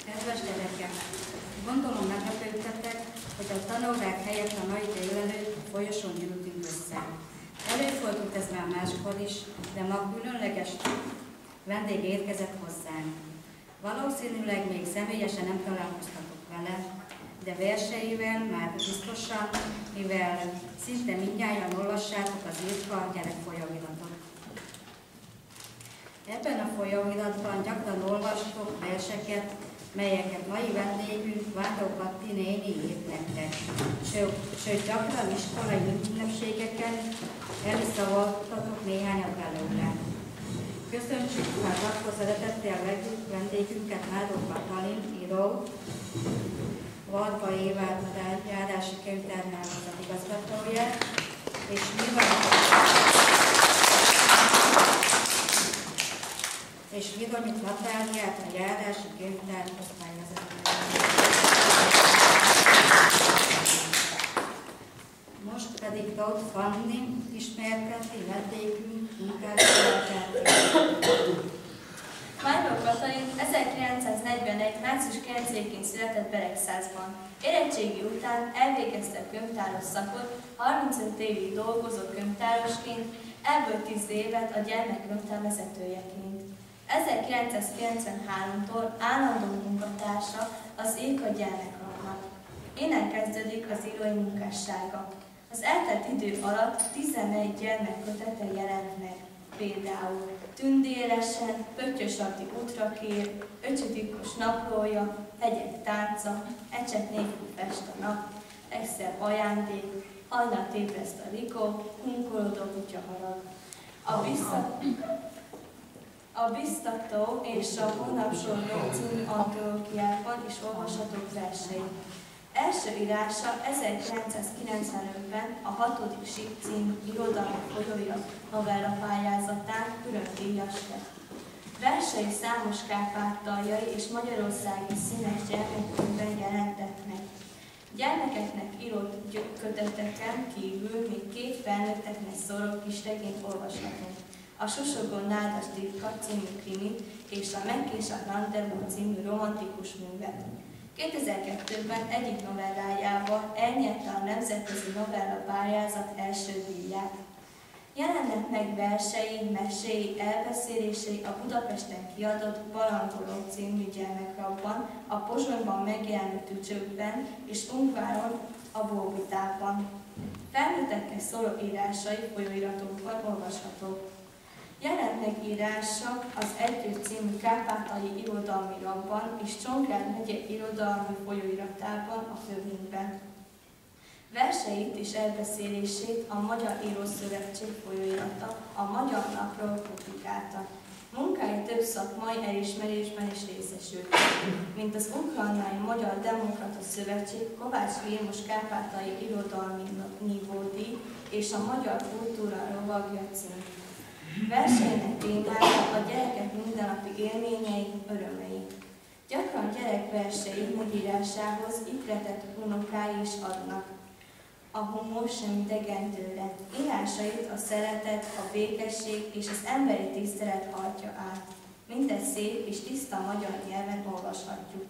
Kedves gyerekek! Gondolom meglepődtetek, hogy a tanórák helyett a mai délelőtt a folyosón gyűltünk össze. Előfordult ez már máskor is, de ma különleges vendég érkezett hozzánk. Valószínűleg még személyesen nem találkoztatok vele, de verseivel már biztosan, mivel szinte mindnyájan olvassátok az Irka gyerek folyóiratot. Ebben a folyóiratban gyakran olvastok verseket, melyeket mai vendégünk Vándor Patti néni írt nektek. Sőt, gyakran iskolai ünnepségeken el is szavaltatok néhányat belőle. Köszönjük már akkor szeretettel vendégünket, Vándor Katalin írót, Varga Évát járási könyvtárhálózat igazgatóját, és Vironyik Natáliát, a járási könyvtár osztályvezetőjét. Most pedig Tóth Fanni ismerteti vendégünk munkásságát. Vándor Katalin 1941. március 9-én született Beregszázban. Érettségi után elvégezte a könyvtáros szakot, 35 évig dolgozott könyvtárosként, ebből 10 évet a gyermekkönyvtár vezetőjeként. 1993-tól állandó munkatársa az Irka gyermeklapnak. Innen kezdődik az írói munkássága. Az eltelt idő alatt 11 gyermekkötete jelent meg. Például Tündéresen, Pöttyös Addi útra kér, Öcsödikos naplója, Hegyek tánca, Ecset nélkül fest a nap, Legszebb ajándék, Hajnalt ébreszt a Rikó, Hunkolodó kutya harag. A Biztató és a Hónapsorgó című antológiában is olvashatók versei. Első írása 1995-ben a 6. sík című irodalmi folyóirat novella pályázatán külön díjas lett. Versei számos kárpátaljai és magyarországi színes gyermekkönyvben jelentek meg. Gyermekeknek írott köteteken kívül még 2 felnőtteknek szóló kisregényt olvashatunk. A Susogó Nádas Divka című krimi és a Megkés a Rendezvú című romantikus művet. 2002-ben egyik novellájával elnyerte a Nemzetközi Novella Pályázat első díját. Jelennek meg versei, meséi, elbeszélései a Budapesten kiadott Barangolók című gyermeklapban, a Pozsonyban megjelenő Tücsőkben és Ungváron a Bóbitában. Felnőttekkel szóló írásai folyóiratokban olvashatók. Jelent meg írása az Együtt című kárpátaljai irodalmi lapban és Csongrád megye irodalmi folyóiratában a Fővényben. Verseit és elbeszélését a Magyar Írószövetség folyóirata, a Magyar Napról publikálta. Munkái több szakmai elismerésben is részesült, mint az Ukrajnai Magyar Demokrata Szövetség Kovács Vilmos kárpátaljai irodalmi nívódíj és a Magyar Kultúra rovagja cím. Verseinek témája a gyerekek mindennapi élményei, örömei. Gyakran gyerekversei megírásához ihletett unokái is adnak. A humor sem idegen tőle. Írásait a szeretet, a békesség és az emberi tisztelet hajtja át. Mindegy szép és tiszta magyar nyelven olvashatjuk.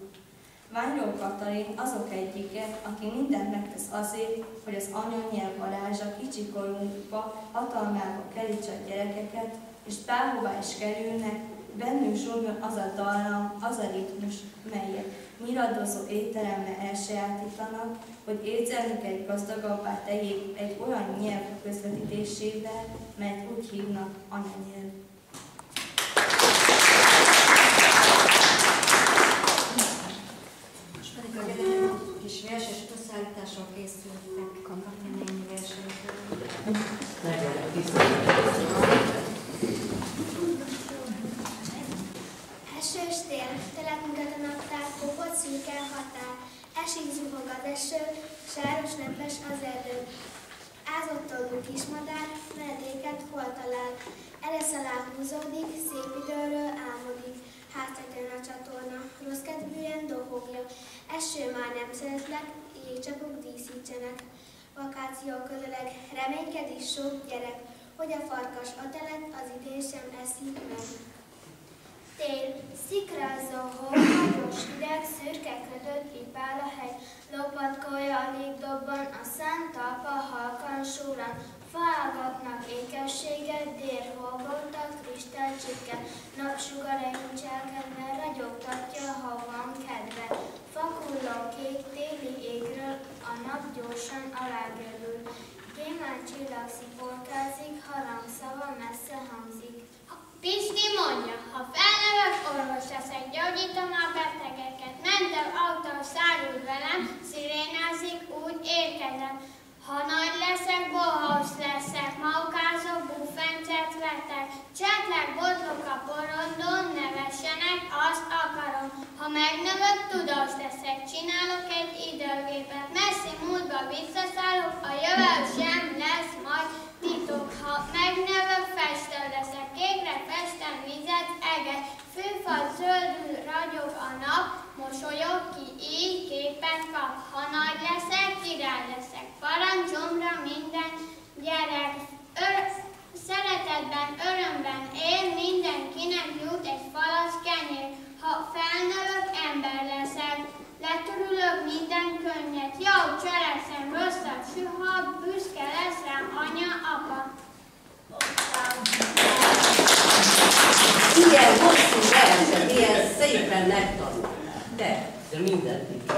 Vándor Katalin azok egyike, aki mindent megtesz azért, hogy az anyanyelv varázsa kicsikorunkba, hatalmába kerítse a gyerekeket, és bárhová is kerülnek, bennünk zsúrjon az a dallam, az a ritmus, melyet nyiladozó étteremben elsajátítanak, hogy étzelünket gazdagabbá tegyék egy olyan nyelv közvetítésével, melyet úgy hívnak anyanyelv. Kis verses összeállítással készültek Katalin néni versenytől. Esős tél, telet mutat a naptár, kopott szürke határ, esik zuhog az eső, sáros nedves az erdő. Ázott oldú kismadár, menedéket hol talál, eresz alá húzódik, szép időről álmodik. Háttetőn a csatorna, rossz kedvűen dohogja, eső már nem szeretlek, jégcsapok díszítsenek. Vakáció közeleg, reménykedik sok gyerek, hogy a farkas a telet az idén sem eszik meg. Tél, szikrázó hó, hagyos hideg, szürke ködött pipál a hegy, lopatkolja alig dobban, a szent talpa halkan súran, faágaknak ékességet, dérhógoltak kristálycsipke, napsugar elcselkedve, ragyogtatja, ha van kedve. Fakulló kék téli égről a nap gyorsan alágörül, gyémánt csillag sziporkázik, harangszava messze hangzik. Pisti mondja, ha felnövök, orvos leszek, gyógyítom a betegeket. Mentő autó szállul velem, szirénázik, úgy érkezem. Ha nagy leszek, bohóc leszek, maukázó buffencet vetek. Csetlek, botlok a porondon, ne vessenek, azt akarom. Ha megnövök, tudós leszek, csinálok egy időgépet. Messzi múltba visszaszállok, a jövő sem lesz majd titok. Ha megnövök, festő leszek, kékre festem vizet, eget. Fűfal zöldül ragyog a nap, mosolyog ki, így képet kap. Ha nagy leszek, király leszek, parancsomra minden gyerek. Szeretetben, örömben él, mindenkinek jut egy falasz kenyér. Ha felnövök, ember leszek, letörülök minden könnyet. Jó, cselekszem, rosszat, soha, büszke lesz rám anya, apa. Ilyen hosszú verset, ilyen szépen megtanulták. De mindent így.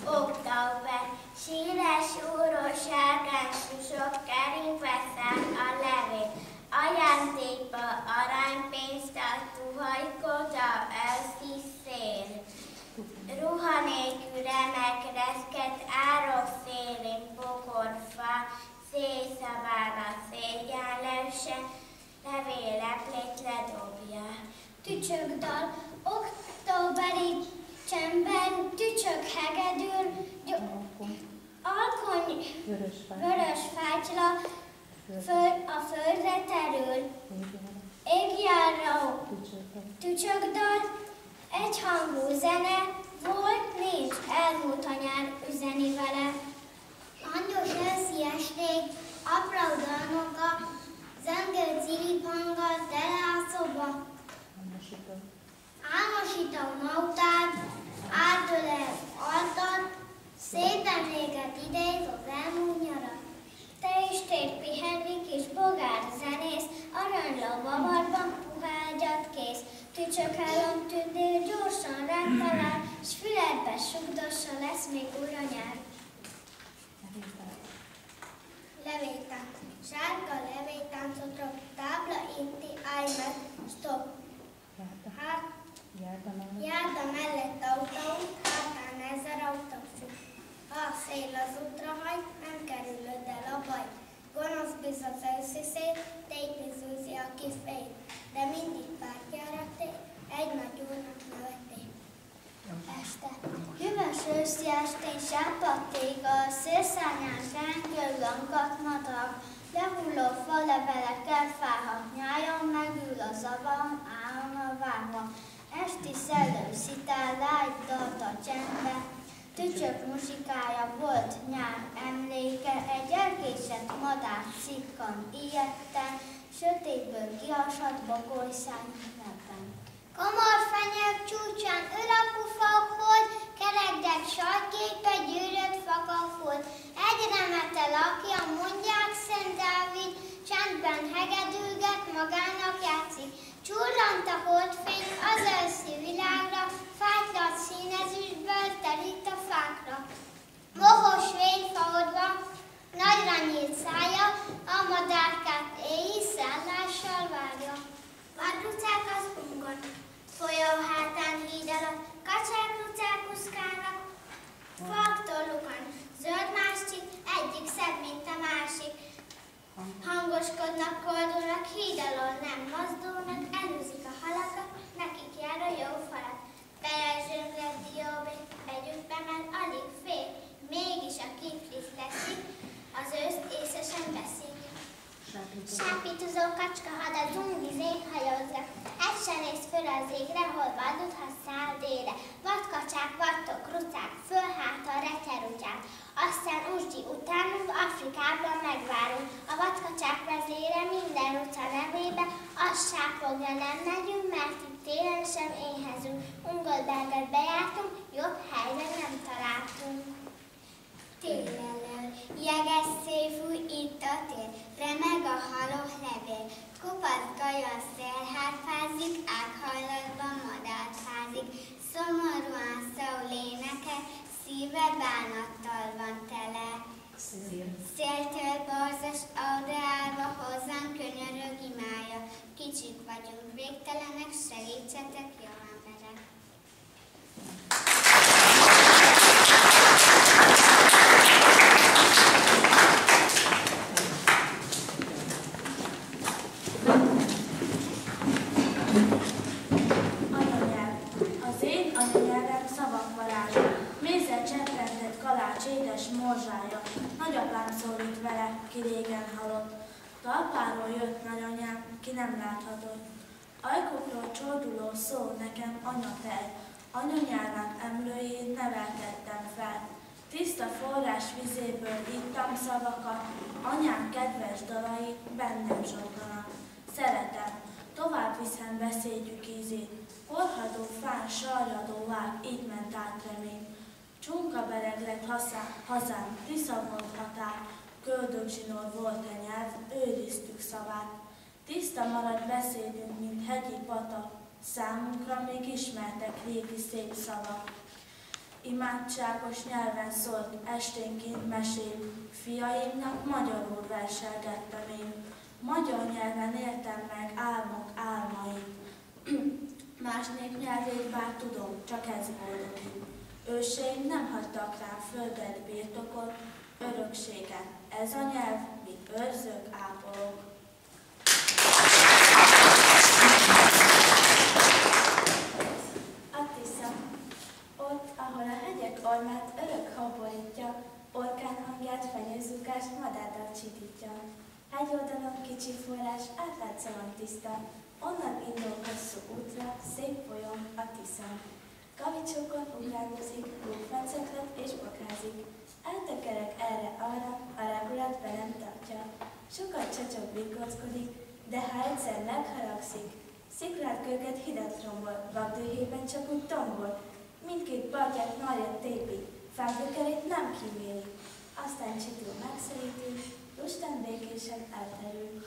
Október, síres úros sárkány susok kerítve száll a levél. Ajándékba aranypénzt a tuhajkota őszi szél. Ruha nélkül remek reszket árok szélén pokorfa, szélszaván a szégyenlőse, levélleplét ledobja. Tücsögdal, októberi csendben, tücsök hegedül, alkony vörös fátyla a földre terül. Égjáró tücsögdal, egyhangú zene, volt, nincs, elmúlt a nyár, üzeni vele. Langyos őszi esték, apró dalnoka, zengő ciripanggal tele a szoba. Álmosítom nautát, átölel altat, szépen véget idéz az elmúlt nyarat. Te is tér pihenni, kis bogár zenész, aranyló babarban puhágyat kész. Tücsökálom tündér gyorsan rád talál, s füledbe sugdossa, lesz még újra nyár. Levétánc. Sárga levétáncotra, tábla inti, állj meg, stop. Járda mellett autónk, hátán 1000 autósuk. Ha a szél az útra hajt, nem kerülöd el a baj. Gonosz biz az őszi szél, tépni zúzi a kifény. De mindig pártjára tér, egy nagy úrnak neveték. Este. Hűvös őszi estén sápadték a szélszárnyán zsengő lankat madag. Lehulló falevelekkel fáhat nyájon, megül a zavam, állom a vágva. Esti szellő szitál, lágy dalt a csendbe, tücsök muzsikája volt nyár emléke, egy elkésett madár cikkan ijedten, sötétből kihasadt bagoly szárnyában. Komorfenyők csúcsán ülapufak volt, kerekdek sajtképe gyűrött fakak volt. Egy remete lakja, mondják Szent Dávid, csendben hegedülget, magának játszik. Csurrant a holdfény az őszi világra, fájtlat színezüstből terít a fákra. Mohos vényfaodva, nagyra nyílt szája, a madárkát éjjé szállással várja. Varrucák az ungon, folyó hátán híd alatt, kacsák-rucák kuszkálnak, faktól zöld másik, egyik szebb, mint a másik. Hangoskodnak, koldulnak, híd alól nem mozdulnak, elűzik a halakat, nekik jár a jó falat. Belezsönglet dióbé, begyükbe, mert alig fél, mégis a kiflit teszik, az őszt észre sem veszik. Sápítozó kacska had a dzsungizén hajózza, egy se néz föl az égre, hol vadut, ha száll délre. Vadkacsák, vadtok, rucák, fölháta, retyerútyák. Aztán Uzsdi utánunk Afrikában megvárunk. A vadkacsák vezére minden ruca nevébe, az sápog mondja, nem megyünk, mert itt télen sem éhezünk. Ungolberget bejártunk, jobb helyre nem találtunk. Télelől, jeges szél fúj itt a tél, remeg a haló levél. Kopasz gaja szélhárfázik, ághajlatban madárfázik. Szomorúan szól éneke, szíve bánattal van tele. Széltől borzas aureálva hozzám könyörög imája. Kicsik vagyunk, végtelenek, segítsetek, jó emberek! Anyanyelv. Az én anyanyelvem szavak varázsa. Mézzel cseppentett kalács édes morzsája. Nagyapám szólít vele, ki régen halott. Talpáról jött nagyanyám, ki nem láthatott. Ajkokról csorduló szó nekem anyatej. Anyanyelvem emlőjén neveltettem fel. Tiszta forrás vizéből ittam szavakat, anyám kedves dalai bennem zsonganak. Szeretem, tovább viszem beszédjük ízét. Korhadó fán sarjadó vág, így ment át remény. Csunka bereg lett hazám, Tisza volt határ, köldögzsinór volt a nyelv, őriztük szavát. Tiszta maradt beszédünk, mint hegyi patak, számunkra még ismertek régi szép szavak. Imádságos nyelven szólt, esténként mesél, fiaimnak magyarul verselgettem én. Magyar nyelven éltem meg álmok álmait. Más nép nyelvét bár tudom, csak ez boldogít. Őseim nem hagytak rám földet, birtokot, örökséget. Ez a nyelv, mi őrzők, ápolók. A Tisza. Ott, ahol a hegyek ormát örök haborítja, orkán hangját fenyőzukást madárdal csitítja. Hegyoldalon kicsi forrás, átlátszóan tiszta, onnan indul hosszú útra, szép folyón a Tisza. Kavicsókon ugráldozik, lúgfenceklet és bakázik. Eltekerek erre-arra, a regulat be nem tartja. Sokat csacsog viggockodik, de ha egyszer megharagszik, sziklát kőket hidat rombol, vagdőhében csak úgy tombol. Mindkét partját nagyot tépi, fágyökerét nem kíméli. Aztán csitul megszeríti, lustán békésen elterül.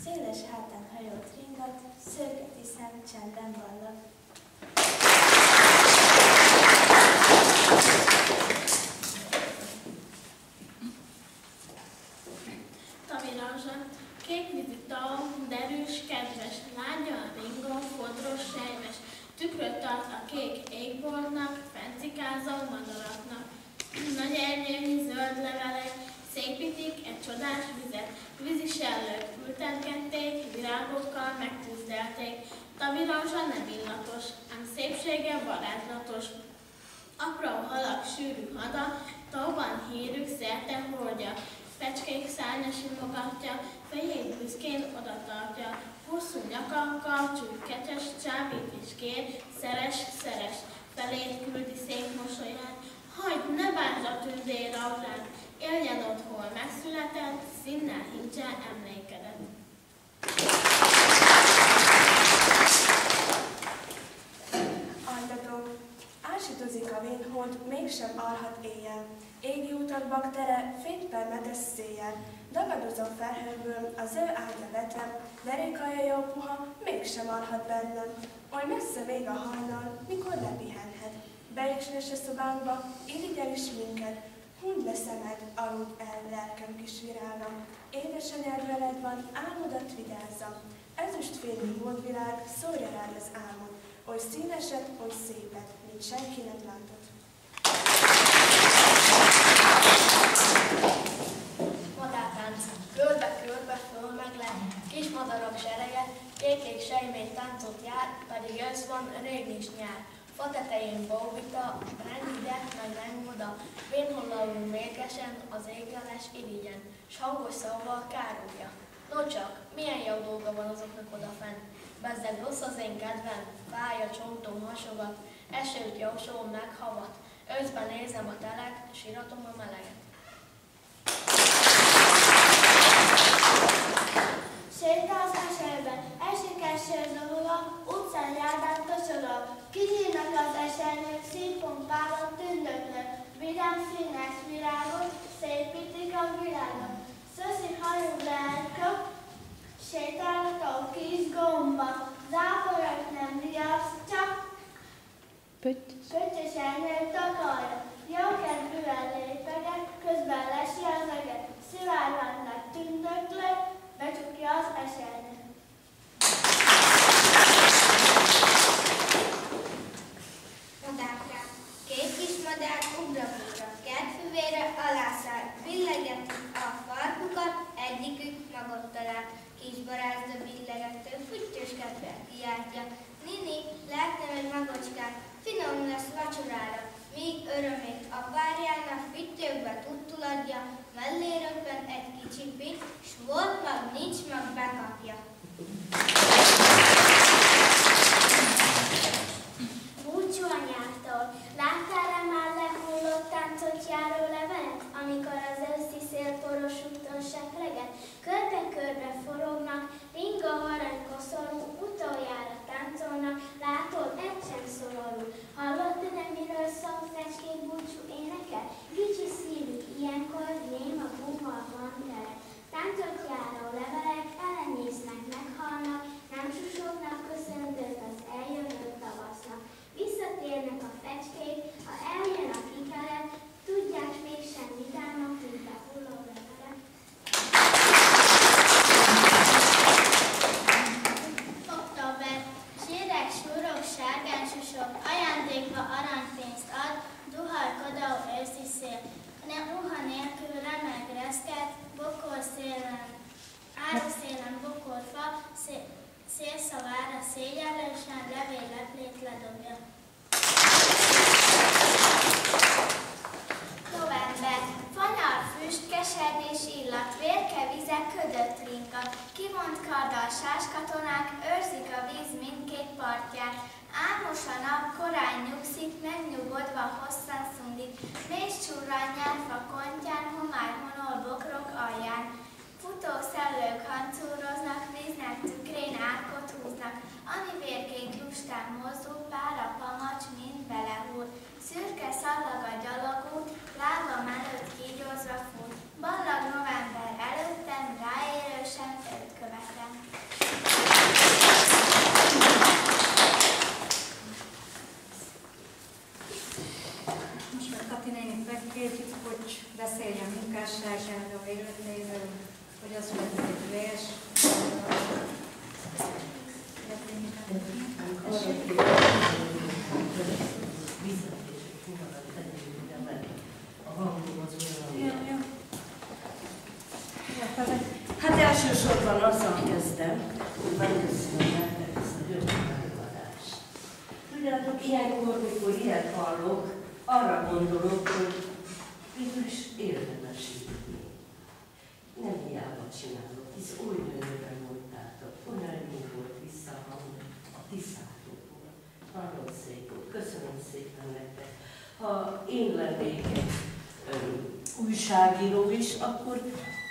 Széles hátán hajót ringat, szőke Tiszán csendben ballag. Taviranzsa, kékvízi tau, derűs, kedves, lágyan ringó, fodros, sejmes, tükröt tart a kék égboltnak, fencikázó madaraknak. Nagy ernyőnyi zöld levelek szépítik egy csodás vizet, vízisellők ültetgették, virágokkal megtűzdelték. Taviranzsa nem illatos, ám szépsége varázslatos. Apró halak sűrű hada, tóban hírük szerte hordja. Fecskék szárnya simogatja, fejét büszkén odatartja. Hosszú nyakankkal csükkecses, csábít és kér, szeres, szeres. Felét küldi szép mosolyát, hagyd, ne várd a tündér aurát, éljen ott, hol megszületett, színnel hintse emlékedet. Altató. Ásítozik a vénhold, mégsem alhat éjjel. Égi utak baktere, fényt permetes széjjel. Dagadozom felhőből, az ő ágya vetem, derékaja jó puha, mégsem alhat bennem. Oly messze vég a hajnal, mikor lepihenhet. Beésnes a szobánkba, irigyel is minket. Hundd le szemed, aludj el, lelkem kis virágam. Édesanyád veled van, álmodat vigyázzam. Ezüstfényű holdvilág, szórja rád az álmod. Oly színeset, oly szépet, mint senki nem látott. Madártánc, körbe-körbe föl meg le, kis madarak serege, kék sejmély táncot jár, pedig ősz van, rég nincs nyár. Fa tetején bóvita, reng ide, meg reng oda, vénhollalul mérgesen, az égleles irigyen, s hangos szavval károgja. No csak, milyen jó dolga van azoknak odafent, bezzeg rossz az én kedvem, fáj a csontom hasogat, esőt jósol meghavat, őszben nézem a telek, síratom a meleget. Sétálsz a sörben, esik eső, Kinyílnak az esernyők, színpompálon tündöklök, vidám színes virágot, szépítik a világot. Szöszi hajú lelkök, sétáltak kis gomba, záporat nem riasztja, pöttyös elnyők takarja, jókedvűen lépeget, közben lesi az eget, szivárvány nagy tündöklök, becsukja az esernyőt. Madárkám. Két kis madár ugra-bugra, kertfüvére alászáll, billegetik a farkukat, egyikük magot talál. Kis barázda billegető, füttyöskedvel kiáltja. Nini, lehetne meg magocskát, finom lesz vacsorára, míg örömét a párjának füttyökbe tudtuladja, mellé röppen egy kicsi pit, s volt mag, nincs mag, bekapja. Búcsú anyától. Láttál-e már lehullott táncot járó levelet, amikor az őszi szél poros úton sepreget? Körbe-körbe forognak, ringa arany koszorú, utoljára táncolnak, látod, egy sem szororú. Hallottad-e, miről szól fecskék búcsú éneke? Kicsi szívük ilyenkor néma búvalban tele. Táncot járó levelek elenyésznek, meghalnak, nem susognak köszöntőt az eljövő tavasznak. Visszatérnek a fecskék, ha eljön a kikelet, tudják mégsem vidámak, mint a hulló levelek. Október. Sírek, súrok, sárgán susog, ajándékba aranypénzt ad, duhalkodó őszi szél. Ruha nélkül remeg reszket, bokor szélen, áruszélen bokorfa, szélszavára szégyellősen levélleplét ledobja. November. Fanyar, füst, kesernyés illat, vérke, vize, ködött rinka. Kivont karddal sáskatonák őrzik a víz mindkét partját. Álmos a nap, korán nyugszik, megnyugodva hosszan szundik. Mész csurran nyárfa kontján, homály honol bokrok alján. Futó szellők hancúroznak, víznek tükrén árkot húznak. Ami vérkék lustán mozdul, pár a pamacs mind belehúr. Szürke szallag a gyalogút, lábam előtt kígyózva fut. Ballag november előttem, ráérősen őt követem. Most már Kati nénit megkérjük, hogy beszéljen munkásságáról, életéről, hogy az lett egy vers. Hát elsősorban azzal kezdem, hogy megköszönöm ezt a gyönyörűadást. Tudjátok, ilyenkor, mikor ilyet hallok, arra gondolok, hogy végül is érdemes írni. Nem hiába csinálok, hisz oly gyönyörűen mondtátok, olyan jó volt visszahangni a Tiszátokból. Nagyon szép volt, köszönöm szépen nektek. Ha én lennék egy újságíró is, akkor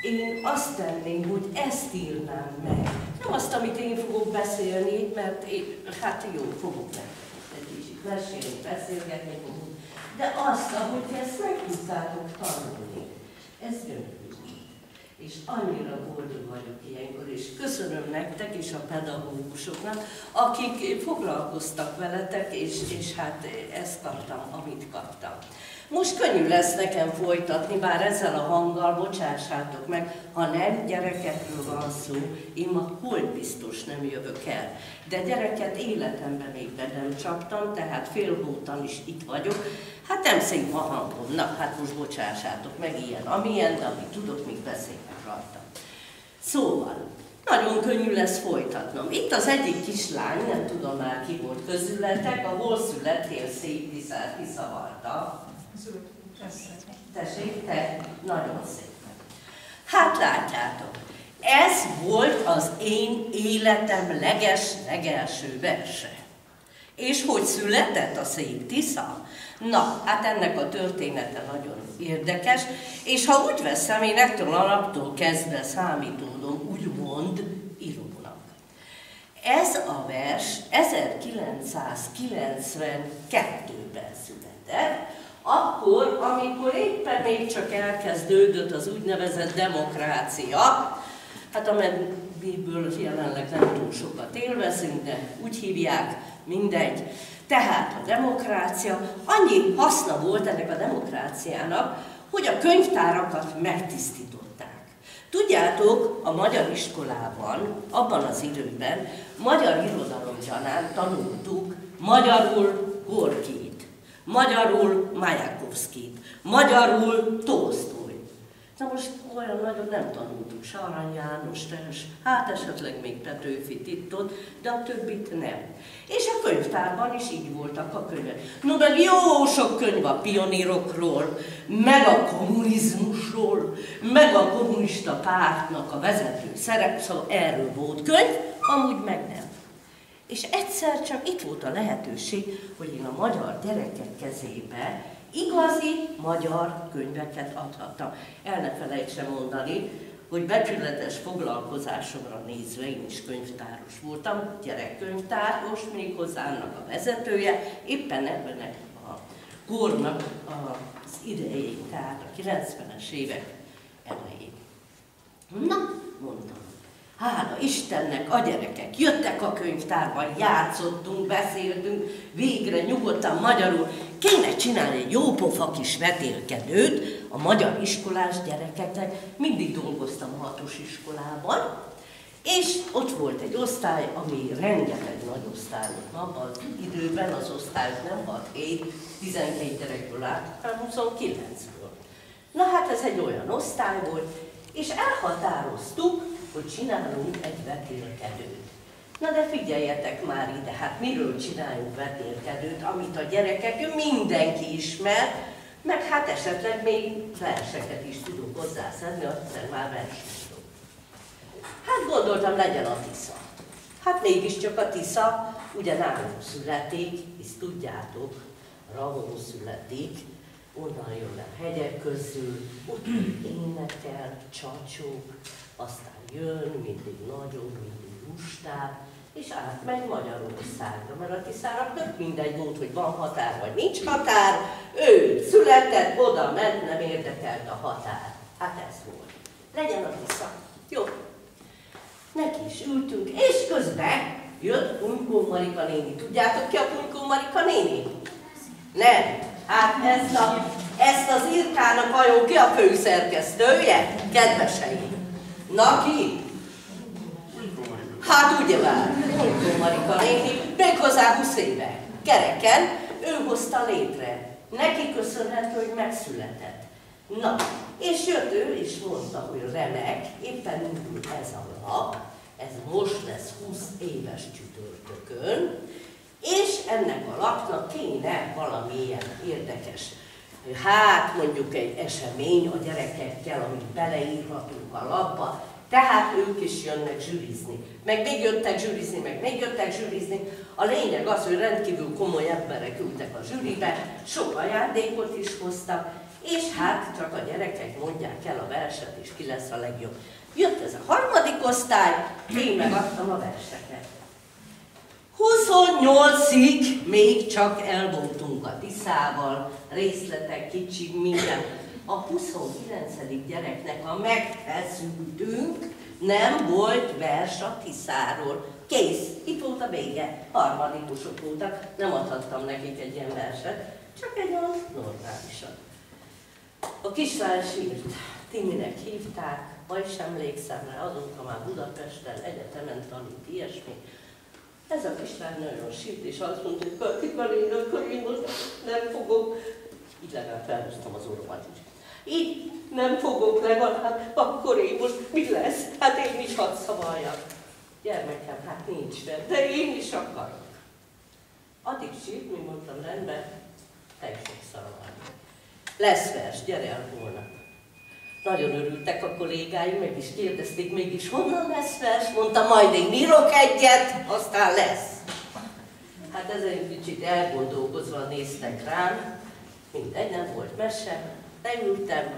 én azt tenném, hogy ezt írnám meg. Nem azt, amit én fogok beszélni, mert én, hát jó, fogok nektek egy kicsit mesélni, beszélgetni fogunk, de azt, ahogy ezt meg tudtátok tanulni. Ez gyönyörű. És annyira boldog vagyok ilyenkor, és köszönöm nektek és a pedagógusoknak, akik foglalkoztak veletek, és hát ezt kaptam, amit kaptam. Most könnyű lesz nekem folytatni, bár ezzel a hanggal, bocsássátok meg, ha nem gyerekekről van szó, én ma hol biztos nem jövök el. De gyereket életemben még be nem csaptam, tehát félhótan is itt vagyok. Hát nem szép a hangom, na hát most bocsássátok meg ilyen, amilyen, de amit tudok, még beszélek rajta. Szóval, nagyon könnyű lesz folytatnom. Itt az egyik kislány, nem tudom már ki volt közületek, ahol születtél szép Tiszát kiszavarta. Tessék, te nagyon szépen. Hát látjátok, ez volt az én életem legelső verse. És hogy született a szép Tisza? Na, hát ennek a története nagyon érdekes, és ha úgy veszem, én ettől a naptól kezdve számítódom úgymond írónak. Ez a vers 1992-ben született, akkor, amikor éppen még csak elkezdődött az úgynevezett demokrácia, hát amiből jelenleg nem túl sokat élvezünk, de úgy hívják, mindegy. Tehát a demokrácia, annyi haszna volt ennek a demokráciának, hogy a könyvtárakat megtisztították. Tudjátok, a magyar iskolában, abban az időben magyar irodalom gyanánt tanultuk magyarul Gorkit, magyarul Majakovszkit, magyarul Tolsztojt. Na most olyan nagyon nem tanultuk, se Arany Jánost, hát esetleg még Petőfit itt-ott, de a többit nem. És a könyvtárban is így voltak a könyvek. No, meg jó sok könyv a pionírokról, meg a kommunizmusról, meg a kommunista pártnak a vezető szerep, szóval erről volt könyv, amúgy meg nem. És egyszer csak itt volt a lehetőség, hogy én a magyar gyerekek kezébe igazi magyar könyveket adhattam. El ne felejtsem mondani, hogy becsületes foglalkozásomra nézve én is könyvtáros voltam, gyerekkönyvtáros, méghozzá annak a vezetője, éppen ebben a kornak az idején, tehát a 90-es évek elején. Na, mondtam. Hála Istennek, a gyerekek jöttek a könyvtárba, játszottunk, beszéltünk, végre nyugodtan magyarul. Kéne csinálni egy jópofa kis vetélkedőt a magyar iskolás gyerekeknek. Mindig dolgoztam a 6-os iskolában, és ott volt egy osztály, ami rengeteg nagy osztály volt. Abban az időben az osztály nem 6-7-12 gyerekből állt, hanem 29-ből. Na hát ez egy olyan osztály volt, és elhatároztuk, hogy csinálunk egy vetélkedőt. Na de figyeljetek már ide, hát miről csináljunk vetélkedőt, amit a gyerekek mindenki ismer, meg hát esetleg még verseket is tudunk hozzászedni, aztán már versenyzünk. Hát gondoltam, legyen a Tisza. Hát mégiscsak a Tisza, ugye nálunk születik, hisz tudjátok, Ramón születik, onnan jön a hegyek közül, ott énekel, csacsog, aztán jön, mindig nagyobb, mindig lustább, és átmegy Magyarországra, mert a Tiszának tök mindegy volt, hogy van határ vagy nincs határ, ő született, oda ment, nem érdekelt a határ. Hát ez volt. Legyen a Tisza. Jó. Neki is ültünk, és közben jött Punykó Marika néni. Tudjátok ki a Punykó Marika néni? Nem. Hát ezt az Irkának vajon ki a főszerkesztője? Kedveseim. Na ki? Hát ugyebár, Punykó Marika néni, méghozzá 20 éve. Kereken, ő hozta létre. Neki köszönhető, hogy megszületett. Na, és jött ő, és mondta, hogy remek, éppen indul ez a lap, ez most lesz 20 éves csütörtökön, és ennek a lapnak kéne valamilyen érdekes, hát mondjuk egy esemény a gyerekekkel, amit beleírhatunk a lapba, tehát ők is jönnek zsűrizni. Meg még jöttek zsűrizni, meg még jöttek zsűrizni. A lényeg az, hogy rendkívül komoly emberek ültek a zsűribe, sok ajándékot is hoztak, és hát csak a gyerekek mondják el a verset, és ki lesz a legjobb. Jött ez a harmadik osztály, én megadtam a verseket. 28-ig még csak elvoltunk a Tiszával, részletek kicsi, minden. A 29. gyereknek, ha megfeszültünk, nem volt vers a Tiszáról. Kész, itt volt a vége. Harmadikusok voltak, nem adhattam nekik egy ilyen verset, csak egy olyan normálisat. A kislány sírt, Timinek hívták, ma is emlékszem rá, azóta már Budapesten, egyetemen tanult, ilyesmi. Ez a kislány nagyon sírt, és azt mondta, hogy akkor én most nem fogok, így legalább felhúztam az orromat is. Így nem fogok legalább, akkor én most mi lesz? Hát én is hadd szavaljak. Gyermekem, hát nincs fel, de én is akarok. Addig sírt, mi mondtam, rendben, te is fogsz szavalni. Lesz vers, gyere el holnap. Nagyon örültek a kollégáim, meg is kérdezték, mégis honnan lesz vers? Mondta, majd én írok egyet, aztán lesz. Hát ezen kicsit elgondolkozva néztek rám, mindegy, nem volt mese, leültem,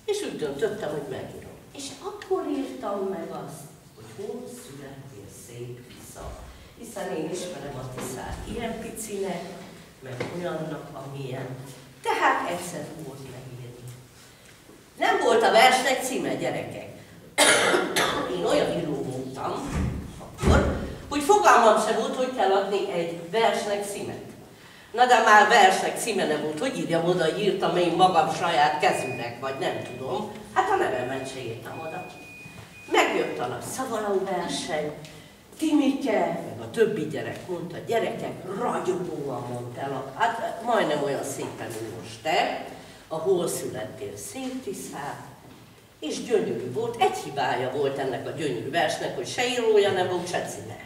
és úgy döntöttem, hogy megírom. És akkor írtam meg azt, hogy hol született születtél szép Tisza. Hiszen én ismerem a Tiszát ilyen picinek, meg olyannak, amilyen. Tehát egyszer volt megírni. Nem volt a versnek címe, gyerekek. Én olyan író voltam akkor, hogy fogalmam sem volt, hogy kell adni egy versnek címet. Na de már versnek címe nem volt, hogy írjam oda, hogy írtam én magam saját kezűnek, vagy nem tudom. Hát a nevemet se írtam oda. Megjött a nagy szavaló verseny, Timike, meg a többi gyerek mondta, gyerekek, ragyogóan mondta el, hát majdnem olyan szépen, úgy most te, ahol születtél szép Tiszát, és gyönyörű volt. Egy hibája volt ennek a gyönyörű versnek, hogy se írója nem volt, se címe.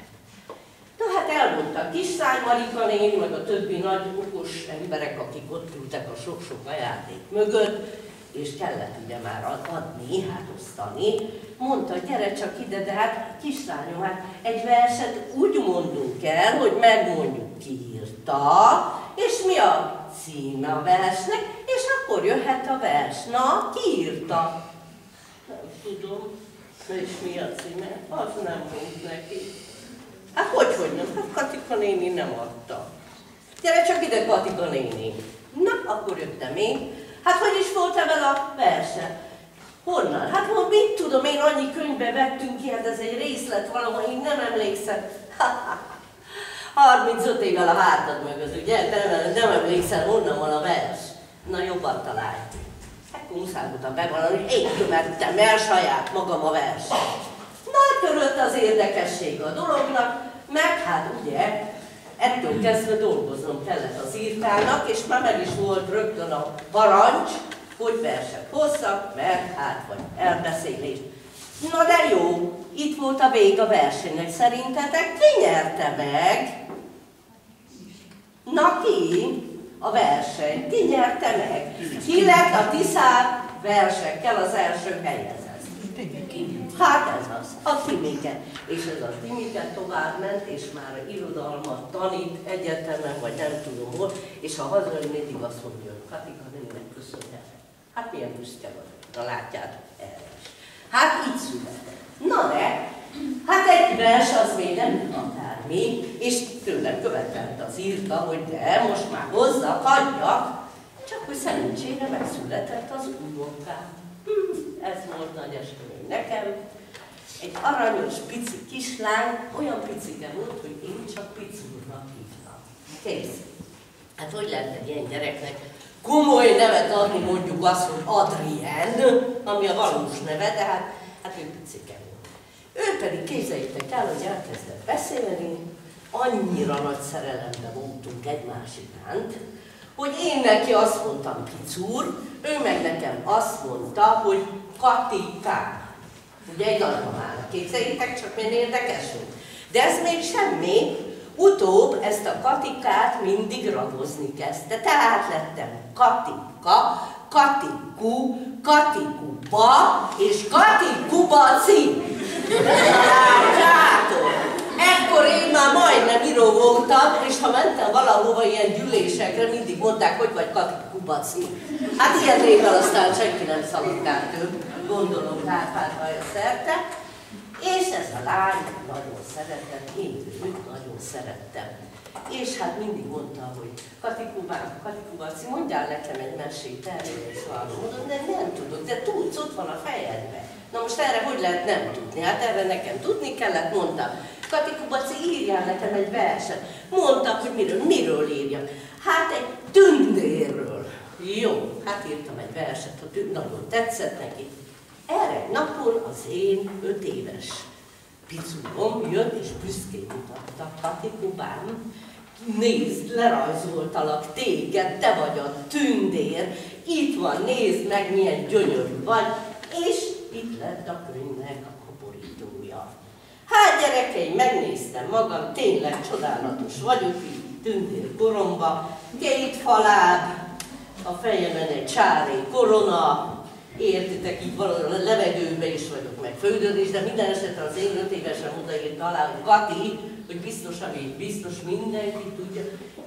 Na hát elmondta Kisány Marika néni, meg a többi nagy okos emberek, akik ott ültek a sok-sok ajándék mögött, és kellett ugye már adni, hát osztani. Mondta, gyere csak ide, de hát kislányom, hát egy verset úgy mondunk el, hogy megmondjuk ki írta, és mi a címe a versnek, és akkor jöhet a vers. Na, ki írta? Nem tudom, és mi a címe? Az nem volt neki. Hát hogy nem? Hát Katika néni nem adta. Gyere csak ide, Katika néni. Na, akkor jöttem én. Hát hogy is volt ebben a verse? Honnan? Hát mit tudom, én annyi könyvbe vettünk ilyet, ez egy részlet valahol, én nem emlékszem. 35 évvel a hátad mögött, ugye? Nem emlékszel, honnan van a vers. Na, jobban találj. Ekkor muszáj voltam bevallani, hogy én követtem el saját magam a verset. Na, körült az érdekesség a dolognak, meg hát ugye, ettől kezdve dolgoznom kellett az írtának, és már meg is volt rögtön a parancs, hogy verset hozzak, mert hát vagy elbeszélés. Na de jó, itt volt a vég a versenynek. Szerintetek ki nyerte meg? Na ki a verseny? Ki nyerte meg? Ki lett a Tiszát versekkel az első helyezett? Hát ez az, a Timike. És ez a Timike tovább ment, és már irodalmat tanít egyetemen, vagy nem tudom hol, és ha hazajön, mindig azt mondja, hogy Katika néninek köszönhet. Hát milyen büszke vagyok, na látjátok erre is. Hát így született. Na de, hát egy vers az még nem akármi, és tőlem követelte az írta, hogy de most már hozzak, adjak, csak hogy szerencsére megszületett az unokám. Ez volt nagy esemény nekem. Egy aranyos, pici kislány, olyan picike volt, hogy én csak Picúrnak hívtam. Kész. Hát hogy lehet egy ilyen gyereknek komoly nevet adni, mondjuk azt, hogy Adrien, ami a valós neve, de hát ő picike volt. Ő pedig képzeljétek el, hogy elkezdett beszélni, annyira nagy szerelemben voltunk egymás iránt, hogy én neki azt mondtam Picúr, ő meg nekem azt mondta, hogy Katikám. Ugye egy nagymamának, képzeljétek csak, milyen érdekes volt. De ez még semmi, utóbb ezt a Katikát mindig ragozni kezdte. Tehát lettem Katika, Katiku, Katikuba és Katikubaci. Látjátok? Ekkor én már majdnem író voltam, és ha mentem valahova ilyen gyűlésekre, mindig mondták, hogy vagy Katikubaci. Hát ilyen névvel aztán senki nem szaladgált több, gondolom Kárpátalja szerte. És ez a lány nagyon szeretett, én őt nagyon szerettem. És hát mindig mondta, hogy Katikubaci, mondjál nekem egy mesét erről, és valami. Mondom, de nem tudok, de tudsz, ott van a fejedben. Na most erre hogy lehet nem tudni? Hát erre nekem tudni kellett, mondtam. Katikubaci, írjál nekem egy verset. Mondtam, hogy miről írjam. Hát egy tündérről. Jó, hát írtam egy verset, nagyon tetszett neki. Erre napon az én 5 éves Picúrom jött és büszkén mutatta, Katikubám, nézd, lerajzoltalak téged, te vagy a tündér, itt van, nézd meg, milyen gyönyörű vagy, és itt lett a könyvnek a borítója. Hát gyerekeim, megnéztem magam, tényleg csodálatos vagyok, így tündér koromba, 2 faláb, a fejemen egy csáré korona, értitek, így valahol a levegőben is vagyok, meg földön is, de minden esetre az én 5 évesen odaírta alá, hogy Kati, hogy biztos, ami biztos mindenki tudja,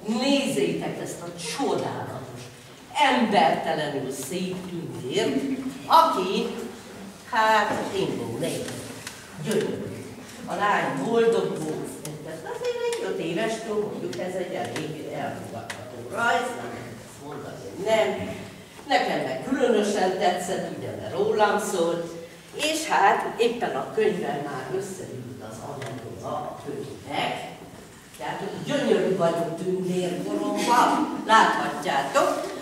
nézzétek ezt a csodálatos, embertelenül szép tündért, aki, hát én név, gyönyörű. A lány boldog volt. Azért egy 5 évestől mondjuk ez egy elég elfogadható rajz, nem lehet ezt mondani, hogy nem. Nekem meg különösen tetszett, ugye, mert rólam szólt, és hát éppen a könyvben már összeült az anyaga a könyvnek. Tehát gyönyörű vagyok tündérkoromban, láthatjátok.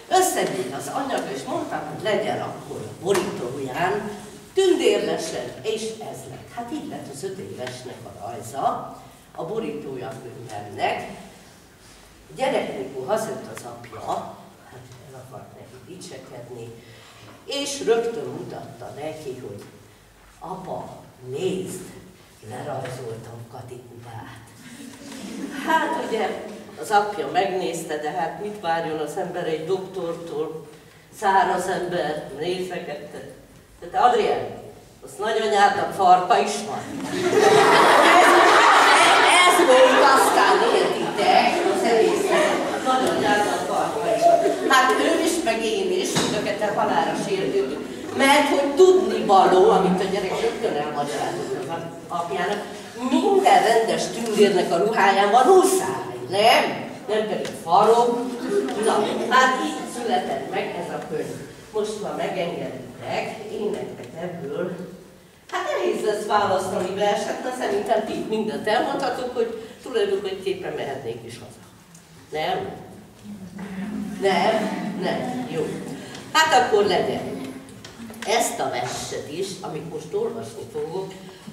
Összegyűlt az anyag, és mondtam, hogy legyen akkor a borítóján tündérlesen, és ez lett. Hát így lett az 5 évesnek a rajza, a borítója a könyvemnek. Gyerekmikor hazajött az apja, hát el akart neki dicsekedni, és rögtön mutatta neki, hogy apa, nézd, lerajzoltam Katikubát. Hát ugye az apja megnézte, de hát mit várjon az ember egy doktortól, száraz ember, nézegetett. Tehát Adrián, az nagyanyádnak farka is van. Ez volt, aztán értitek, az egészet. Nagyanyádnak farka is van. Hát ő is, meg én is, mindöketten halálra sértünk, mert hogy tudnivaló, amit a gyerek rögtön elmagyarázott az apjának, minden rendes tündérnek a ruháján van úszály, nem? Nem pedig farok. Na, hát így született meg ez a könyv. Most, ha megengeditek, én nektek ebből, hát nehéz lesz választani verset, de szerintem ti mindent elmondhatok, hogy tulajdonképpen mehetnék is haza. Nem? Nem? Nem. Jó. Hát akkor legyen. Ezt a verset is, amit most olvasni fogok,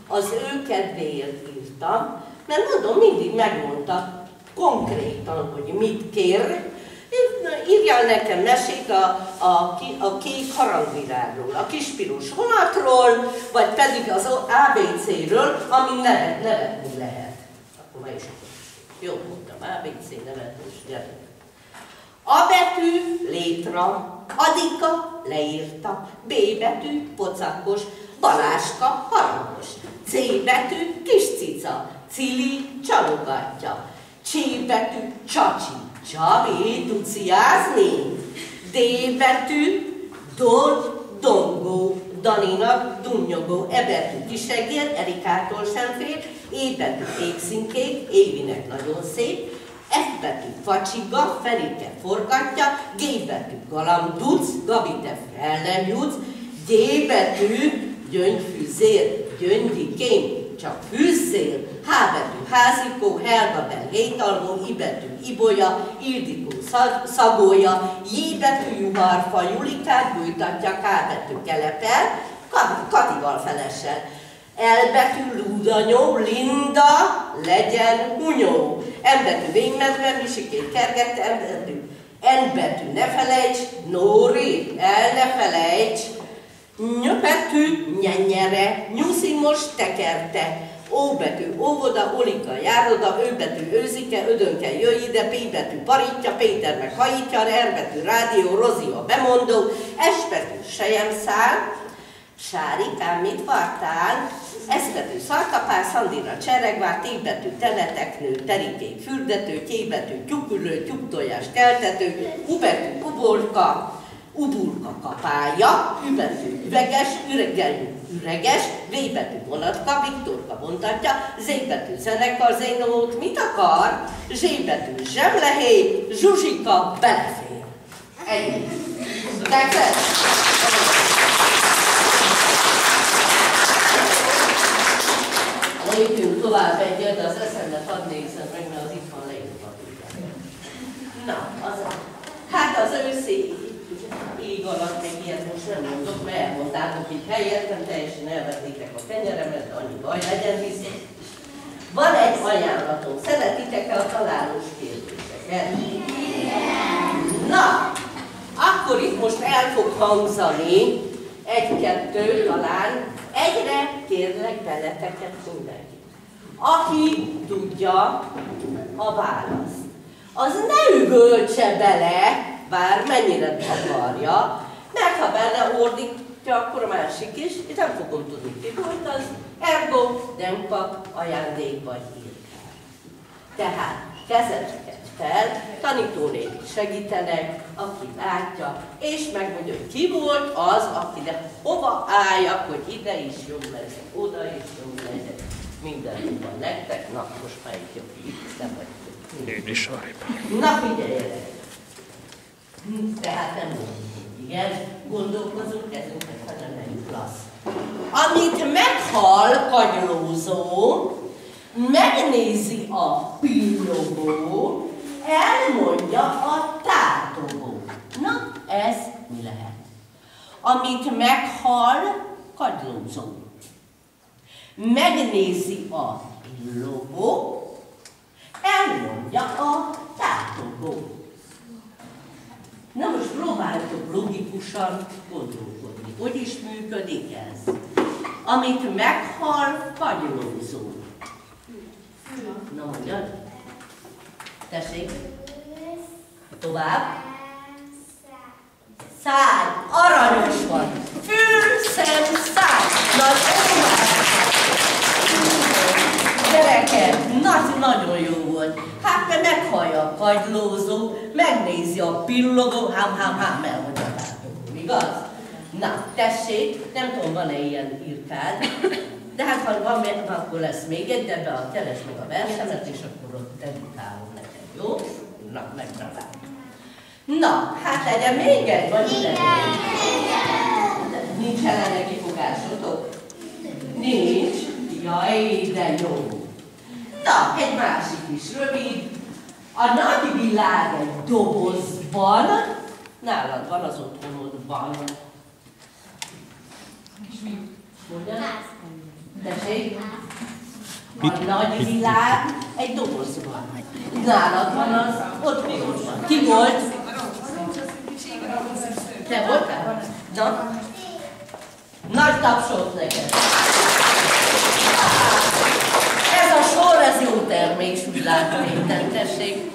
az ő kedvéért írtam, mert mondom, mindig megmondta konkrétan, hogy mit kér. Írjál nekem mesét a kék harangvirágról, a kispiros vonatról, vagy pedig az ABC-ről, ami nevetni lehet. Akkor már is jó mondtam, ABC, nevetni is, gyerek. A betű létra, Adika leírta, B betű pocakos, Baláska harangos, C betű kis cica, Cili csalogatja, C betű csacsi, Csabi duciázni, D betű dongó, Daninak dunnyogó, E betű kisegér, Erikától sem fél, E betű égszínkék, Évinek nagyon szép, F betű facsiga, Ferike forgatja, G betű galamduc, Gabi te fel nem jutsz, G betű gyöngyfűzér, gyöngyikém, csak fűzzél, H betű házikó, Helga ben hétalgó, I betű ibolya, Ildikó szagolja, J betű juharfa, Julikát bújtatja, K betű kelepel, Katival felesel. L betű lúdanyó, Linda legyen hunyó. M betű vénymedve, Misikét kergette, N betű ne felejts, Nóri, el ne felejts. Ny betű nyenyere, Nyuszimos tekerte. O betű óvoda, Olika jár oda, Ö betű őzike, Ödönke jöjj ide, P betű parítja, Péter meg hajítja, R betű rádió, Rozi a bemondó, S betű selyemszál, Sárikám, mit vártál? S betű szarkapál, Szandira cseregvár, T betű teleteknő, Terikék fürdető, T betű tyúkülő, tyúktojás keltető, U betű uborka, Ubulka kapálja, Ü betű üveges, üreges, V betű vonatka, Viktorka vontatja, Z betű zenekar, Zénót mit akar? Z betű zsemlehéj, Zsuzsika belefér. Ennyi. Tetszett? Lépjünk tovább egyet, de az eszembe hadd nézem meg, mert az itt van leírva. Na, hát az őszi ég alatt még ilyet most nem mondok, mert elmondtátok így helyettem, teljesen elvettétek a kenyeremet, de annyi baj legyen vissza. Van egy ajánlatom, szeretitek-e a találós kérdéseket? Na, akkor itt most el fog hangzani egy-kettő talán, egyre kérlek beleteket mindenki. Aki tudja a választ, az ne üvöltse bele, bár mennyire akarja, mert ha bele ordítja, akkor a másik is, és nem fogom tudni ki volt az, ergo nem kap ajándékba írkát. Tehát kezeteket fel, tanítónénik segítenek, aki látja, és megmondja, hogy ki volt az, akinek hova álljak, hogy ide is jobb leszek, oda is jobb leszek, mint van nektek? Na, most melyik jobb itt? Nem vagy. Én is arrébb. Na figyeljetek! Tehát nem mondjuk, igen, gondolkozunk, kezünknek, hanem melyik klassz. Amit meghal kagylózó, megnézi a pillogó, elmondja a tátogó. Na, ez mi lehet? Amit meghal kagylózó, megnézi a pillogó, elmondja a tátogó. Na most próbáltok logikusan gondolkodni. Hogy is működik ez? Amit meghal kagylózó. Na mondjad. Tessék. Tovább. Száj. Aranyos vagy. Fül, szem, száj. Nagy gyerekek, nagyon jó volt. Hát mert meghallja a kagylózó, megnézi a pillogó, hám, elmondja a tátogó, igaz? Na, tessék, nem tudom, van-e ilyen írkád, de hát ha van, akkor lesz még egy, de keresd meg a versemet, és akkor ott dedikálom neked, jó? Na, megtalálom. Na, hát legyen még egy, vagy legyen? Nincs ellene kifogásotok? Nincs? Jaj, de jó! Na, egy másik is rövid. A nagy világ egy dobozban. Nálad van az otthonodban. Mondjad? Tessék? A nagy világ egy dobozban. Nálad van az otthonodban. Ki volt? Te voltál? Na? Nagy tapsot neked! Ez a sor, ez jó termék, úgy látni, tessék.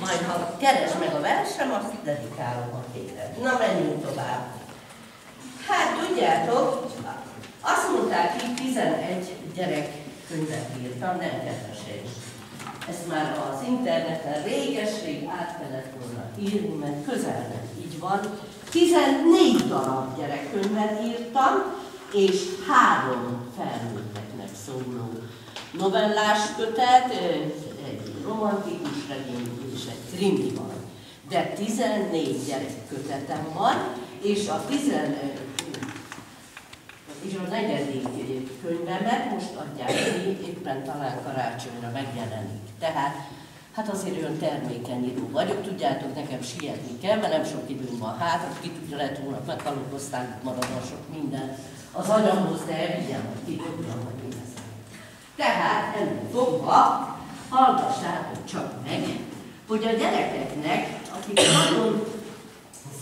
Majd ha keresd meg a versem, azt dedikálom a kéred. Na, menjünk tovább. Hát tudjátok, azt mondták, hogy 11 gyerek könyvet írtam, nem ketteség. Ezt már az interneten réges-rég át kellett volna írni, mert közel nem így van. 14 darab gyerekkönyvet írtam, és 3 felnőtteknek szóló novellás kötet, egy romantikus regény és egy krimi van. De 14 gyerekkötetem van, és a 4. könyvemet most adják ki, éppen talán karácsonyra megjelenik. Tehát, hát azért olyan termékeny író vagyok, tudjátok, nekem sietni kell, mert nem sok időm van hátra, ki tudja, lehet hónap meghalok, aztán maradva sok minden az anyaghoz, de elvigyem, hogy ki tudja, hogy én leszek. Tehát ennél fogva, hallgassátok csak meg, hogy a gyerekeknek, akik nagyon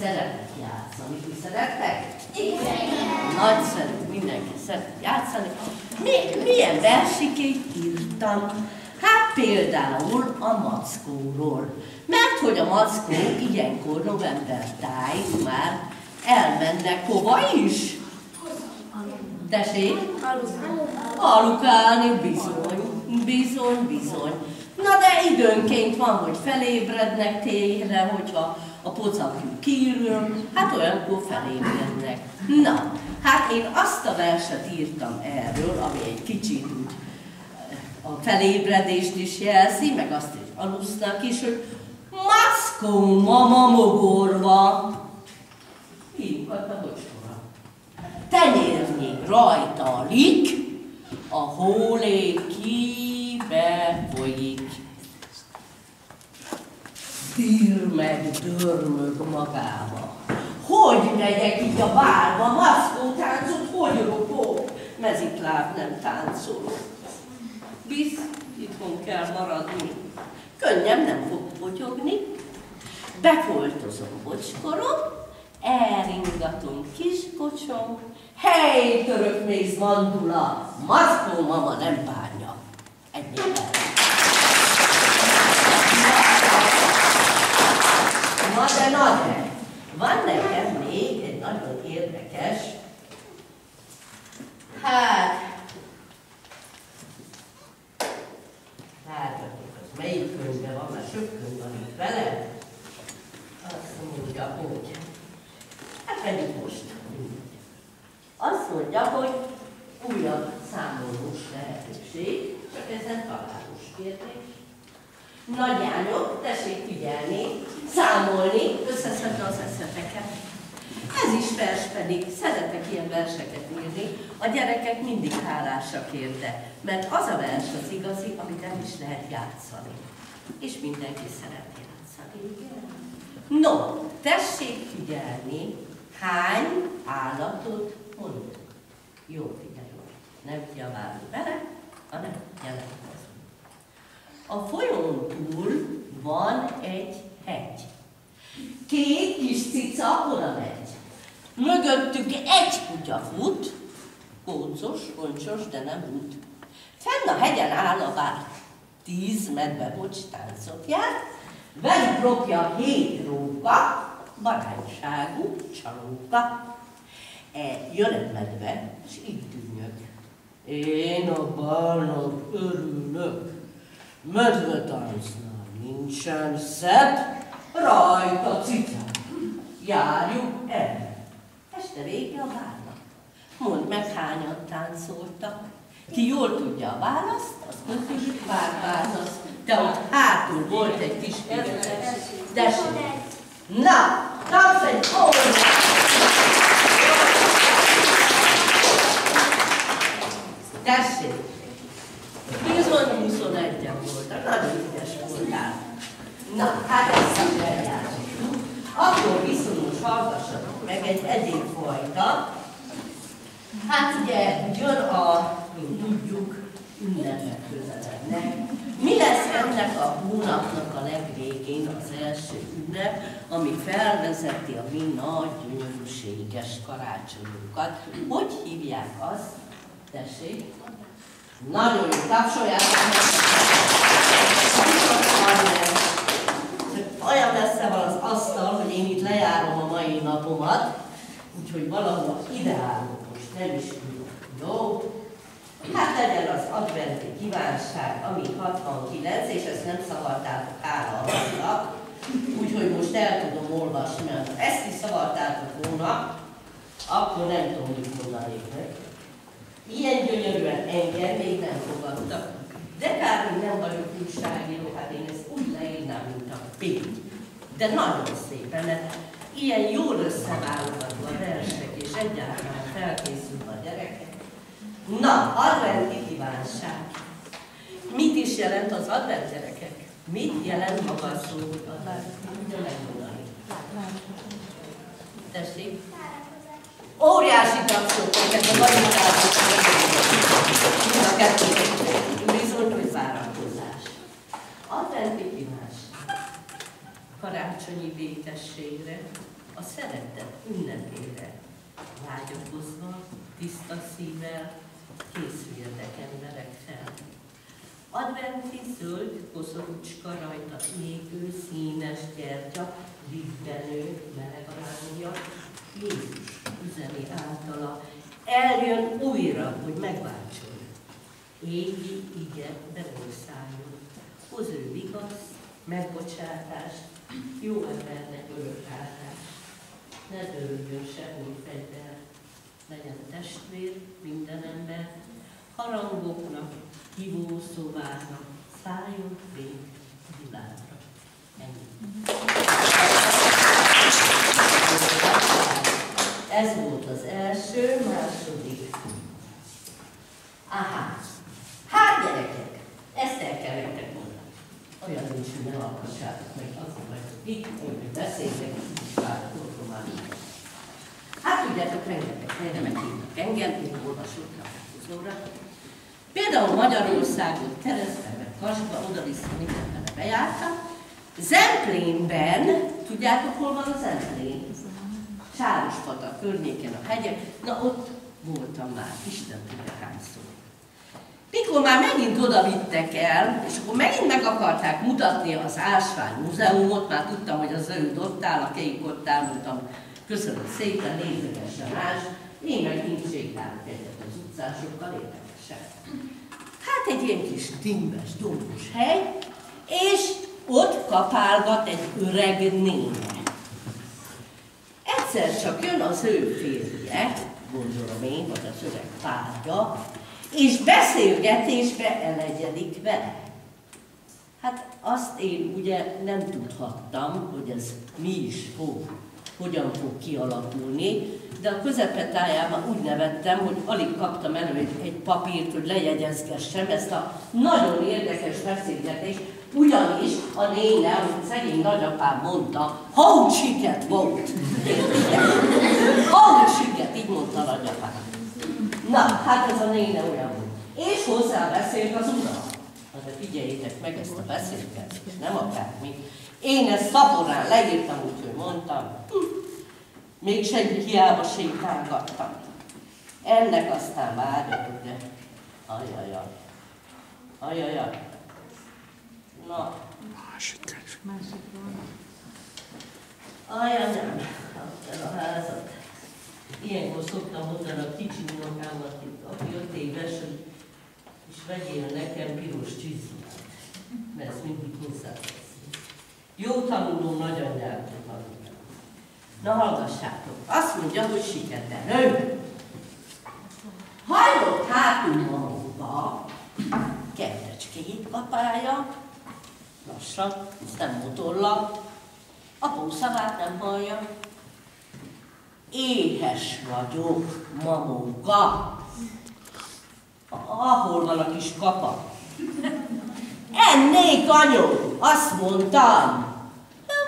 szeretnek játszani, ti szerettek? Igen! Nagyszerű, mindenki szeret játszani. Milyen versikét írtam? Hát például a mackóról. Mert hogy a mackó ilyenkor november tájig már elmennek hova is? Tessék? Alukálni, bizony. Na de időnként van, hogy felébrednek tényre, hogyha a pocakjuk kiürül, hát olyankor felébrednek. Na, hát én azt a verset írtam erről, ami egy kicsit úgy a felébredést is jelzi, meg azt is alusznak is, hogy Mackó mama mogorva. Így volt a bocskora. Tenyérnyék rajta lik, a hólék kibe folyik. Dír meg dörmög magába. Hogy megyek így a bálba, Mackó táncot, hogy ropog? Mezitláb nem táncol. Bisz, itthon kell maradni. Könnyem nem fog potyogni. Befoltozom bocskorom, elringatom kis kocsom. Hely, török méz mandula, Mackó mama nem bánja. Ennyi el. Na de, van nekem még egy nagyon érdekes, várjatok, az melyik könyvben van, mert sok könyv van itt vele. Azt mondja, hogy, hát vegyük most. Azt mondja, hogy újabb számolós lehetőség, csak következzen találós kérdés. Nagyányok, tessék figyelni, számolni, összeszedni az eszeteket. Ez is vers pedig, szeretek ilyen verseket írni, a gyerekek mindig hálásak érte, mert az a vers az igazi, amit el is lehet játszani. És mindenki szeret játszani. No, tessék figyelni, hány állatot mondunk. Jó, figyelj, nem kiabálunk bele, hanem jelentkezünk. A folyón túl van egy hegy. Két kis cica oda megy. Mögöttük egy kutya fut, kócos, koncsos, de nem út. Fenn a hegyen áll a vár, 10 medve bocstáncot jár, velük lopja 7 róka, barányságú csalóka. Jön egy medve, és így tűnjök. Én a bálnak örülök, medvetáncnál nincsen szebb, rajta cicám, járjuk el. Este vége a bálnak. Mondd meg, hányan táncoltak. Ki jól tudja a választ, az közös párválasz. De ott hátul volt egy kis de na, kapsz egy óra! Tessék! Bizony 21-en voltak, nagyon ügyes voltál. Na, hát ezt a eljárás. Akkor viszont hallgassatok meg egy egyénfajta. Hát ugye jön a, mint tudjuk, ünnepek közelednek. Mi lesz ennek a hónapnak a legvégén az első ünnep, ami felvezeti a mi nagy, gyönyörűséges karácsonyunkat? Hogy hívják azt? Tessék? Nagyon jó, tapsoljátok meg! Olyan messze van az asztal, hogy én itt lejárom a mai napomat, úgyhogy valahol ideálok most, nem is tudok. Jó? Hát legyen az adventi kívánság, ami 69, és ezt nem szavartátok, hála annak, úgyhogy most el tudom olvasni, mert ha ezt is szavartátok volna, akkor nem tudom, mit mondanék meg. Ilyen gyönyörűen engem még nem fogadtak. De kár, hogy nem vagyok újságíró, hát én ezt úgy leírnám, mint a pénz. De nagyon szépen, mert ilyen jól összeválogatva a versek, és egyáltalán felkészülve a gyerekek. Na, adventi kívánság. Mit is jelent az advent, gyerekek? Mit jelent maga a szó, hogy advent? Tudja megmondani. Tessék? Óriási tapsot, ez a nagyon a kettőt. Bizony, hogy várakozás. Adventi kívánság. Karácsonyi békességre, a szeretet ünnepére. Vágyakozva, tiszta szívvel, készüljetek emberek fel. Adventi zöld koszorúcska rajta égő, színes gyertya, libbenő, meleg aránya, Jézus üzeni általa, eljön újra, hogy megváltson. Égi ige beorszálljon, hoz ő vigaszt, megbocsátást, jó embernek örökáltást. Ne dőljön semmi fegyver, legyen testvér minden ember, harangoknak, hívó szovának, szálljon fény világra. Ennyi. Ez volt az első, második. Aha. Hát gyerekek, ezt el kell nektek mondani. Olyan nincs, hogy ne alkassátok meg, azon meg itt, hogy beszélnek, és várhatókról már. Hát tudjátok, rengeteg helyre meghívnak engem, én olvasottak a húzóra. Például Magyarországon, Keresztben, meg Kasba, oda-vissza mindenfele bejártam. Zemplénben, tudjátok, hol van a Zemplén? Sárospatak környéken a hegyek, na ott voltam már, Isten tudja hányszor. Mikor már megint oda vittek el, és akkor megint meg akarták mutatni az Ásvány Múzeumot, már tudtam, hogy a zöld ott áll, a kék ott áll, mondtam, köszönöm szépen, nézegesen ás, én meg így sétálok egyet az utcán, sokkal érdekesebb. Hát egy ilyen kis dimbes, dombos hely, és ott kapálgat egy öreg néne. Egyszer csak jön az ő férje, gondolom én, vagy az öreg párja, és beszélgetésbe elegyedik vele. Hát azt én ugye nem tudhattam, hogy ez mi is hogyan fog kialakulni, de a közepetájában úgy nevettem, hogy alig kaptam elő egy papírt, hogy lejegyezgessem ezt a nagyon érdekes beszélgetést, ugyanis a néne, amit szegény nagyapám mondta, haucsiket volt. Haucsiket, így mondta nagyapám. Na, hát ez a néne olyan volt. És hozzá beszélt az uram. De figyeljétek meg ezt a beszélgetést, nem akármi. Én ezt szaporán leírtam, úgyhogy mondtam. Mégse hiába sétálgattam. Ennek aztán várjatok, de ajajaj. Ajajaj. Na. Ajaj, nem. Aztán a házat. Ilyenkor szoktam mondani a kicsi unokámnak, aki 5 éves, és vegyél nekem piros csizmát, mert ezt mindig hozzáteszi. Jó tanuló nagyanyjától tanultam. Na hallgassátok, azt mondja, hogy siketelő. Hajlott hátul magunkba, kedvecskét kapálja, lassan, ez nem motorlag, apó szavát nem hallja. Éhes vagyok, mamunka. Ahol van a kis kapa? Ennék, anyu, azt mondtam.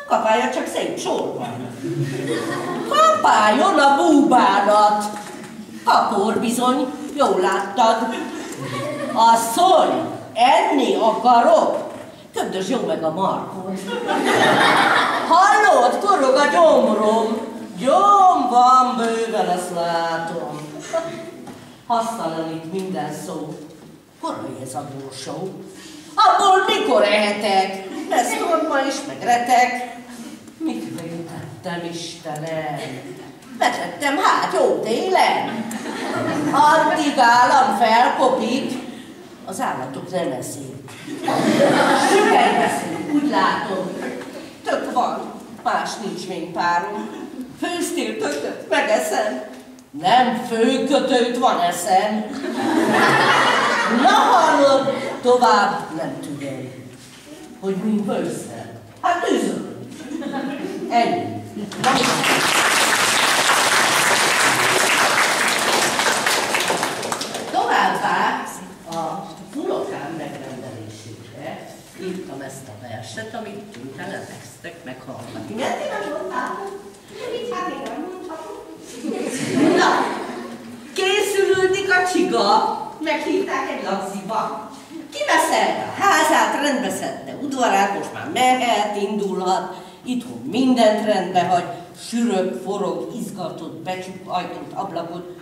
Kapálja csak szép sorban. Kapáljon a búbádat. Kapor bizony, jól láttad. Asszony, enni akarok. Köbdös jó meg a markot. Hallod, korog a gyomrom. Gyom van bőven, azt látom. Hasztalanít minden szó. Korai ez a borsó. Abból mikor ehetek? Ezt torma is, meg retek. Mit tettem, Istenem? Betettem hát jó télen. Addig állam felkopik, az állatok nem eszik. Süket beszél, úgy látom. Tök van, más nincs még párom. Főztél tököt, megeszem. Nem főkötőt van eszem. Na hallod, tovább nem tudod, hogy mi főztem. Hát tűzöl. Ennyi. Továbbá a unokám megrendelésére írtam ezt a verset, amit tűnten elkezdtek meghallgatni. Mert én nem mondtam, mit hát én nem mondhatom. Na, készülődik a csiga, meghívták egy lagziba. Kibeszelte a házát, rendbe szedte udvarát, most már mehet, indulhat, itthon mindent rendbe hagy, sürög, forog, izgatott, becsuk ajtót, ablakot.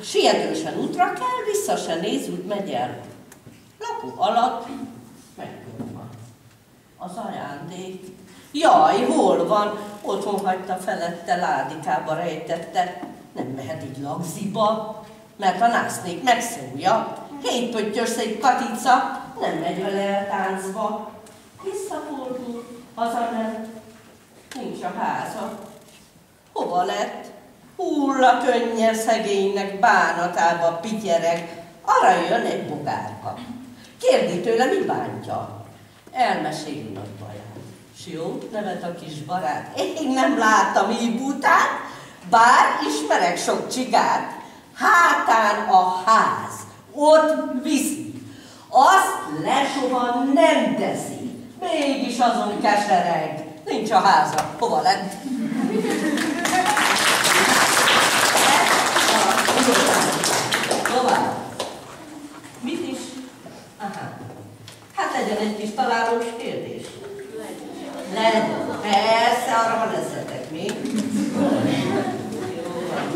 Sietősen útra kell, vissza se néz, úgy megy el. Lakó alatt megnyomva. Az ajándék. Jaj, hol van? Otthon hagyta felette, ládikába rejtette. Nem mehet így lagziba, mert a násznék megszólja. 7 pöttyös szép Katica nem megy vele el táncba. Visszafordul, hazament, nincs a háza. Hova lett? Hulla könnye szegénynek bánatába pityereg, arra jön egy bogárka. Kérdi tőle, mi bántja? Elmeséli nagy baját. S jó, nevet a kis barát. Én nem láttam így butát, bár ismerek sok csigát. Hátán a ház, ott viszi. Azt lesoha nem teszi, mégis azon kesereg. Nincs a háza, hova lett? Tovább. Mit is? Aha. Hát legyen egy kis találós kérdés. Legyen. Persze, arra van eszetek mi. Jó van.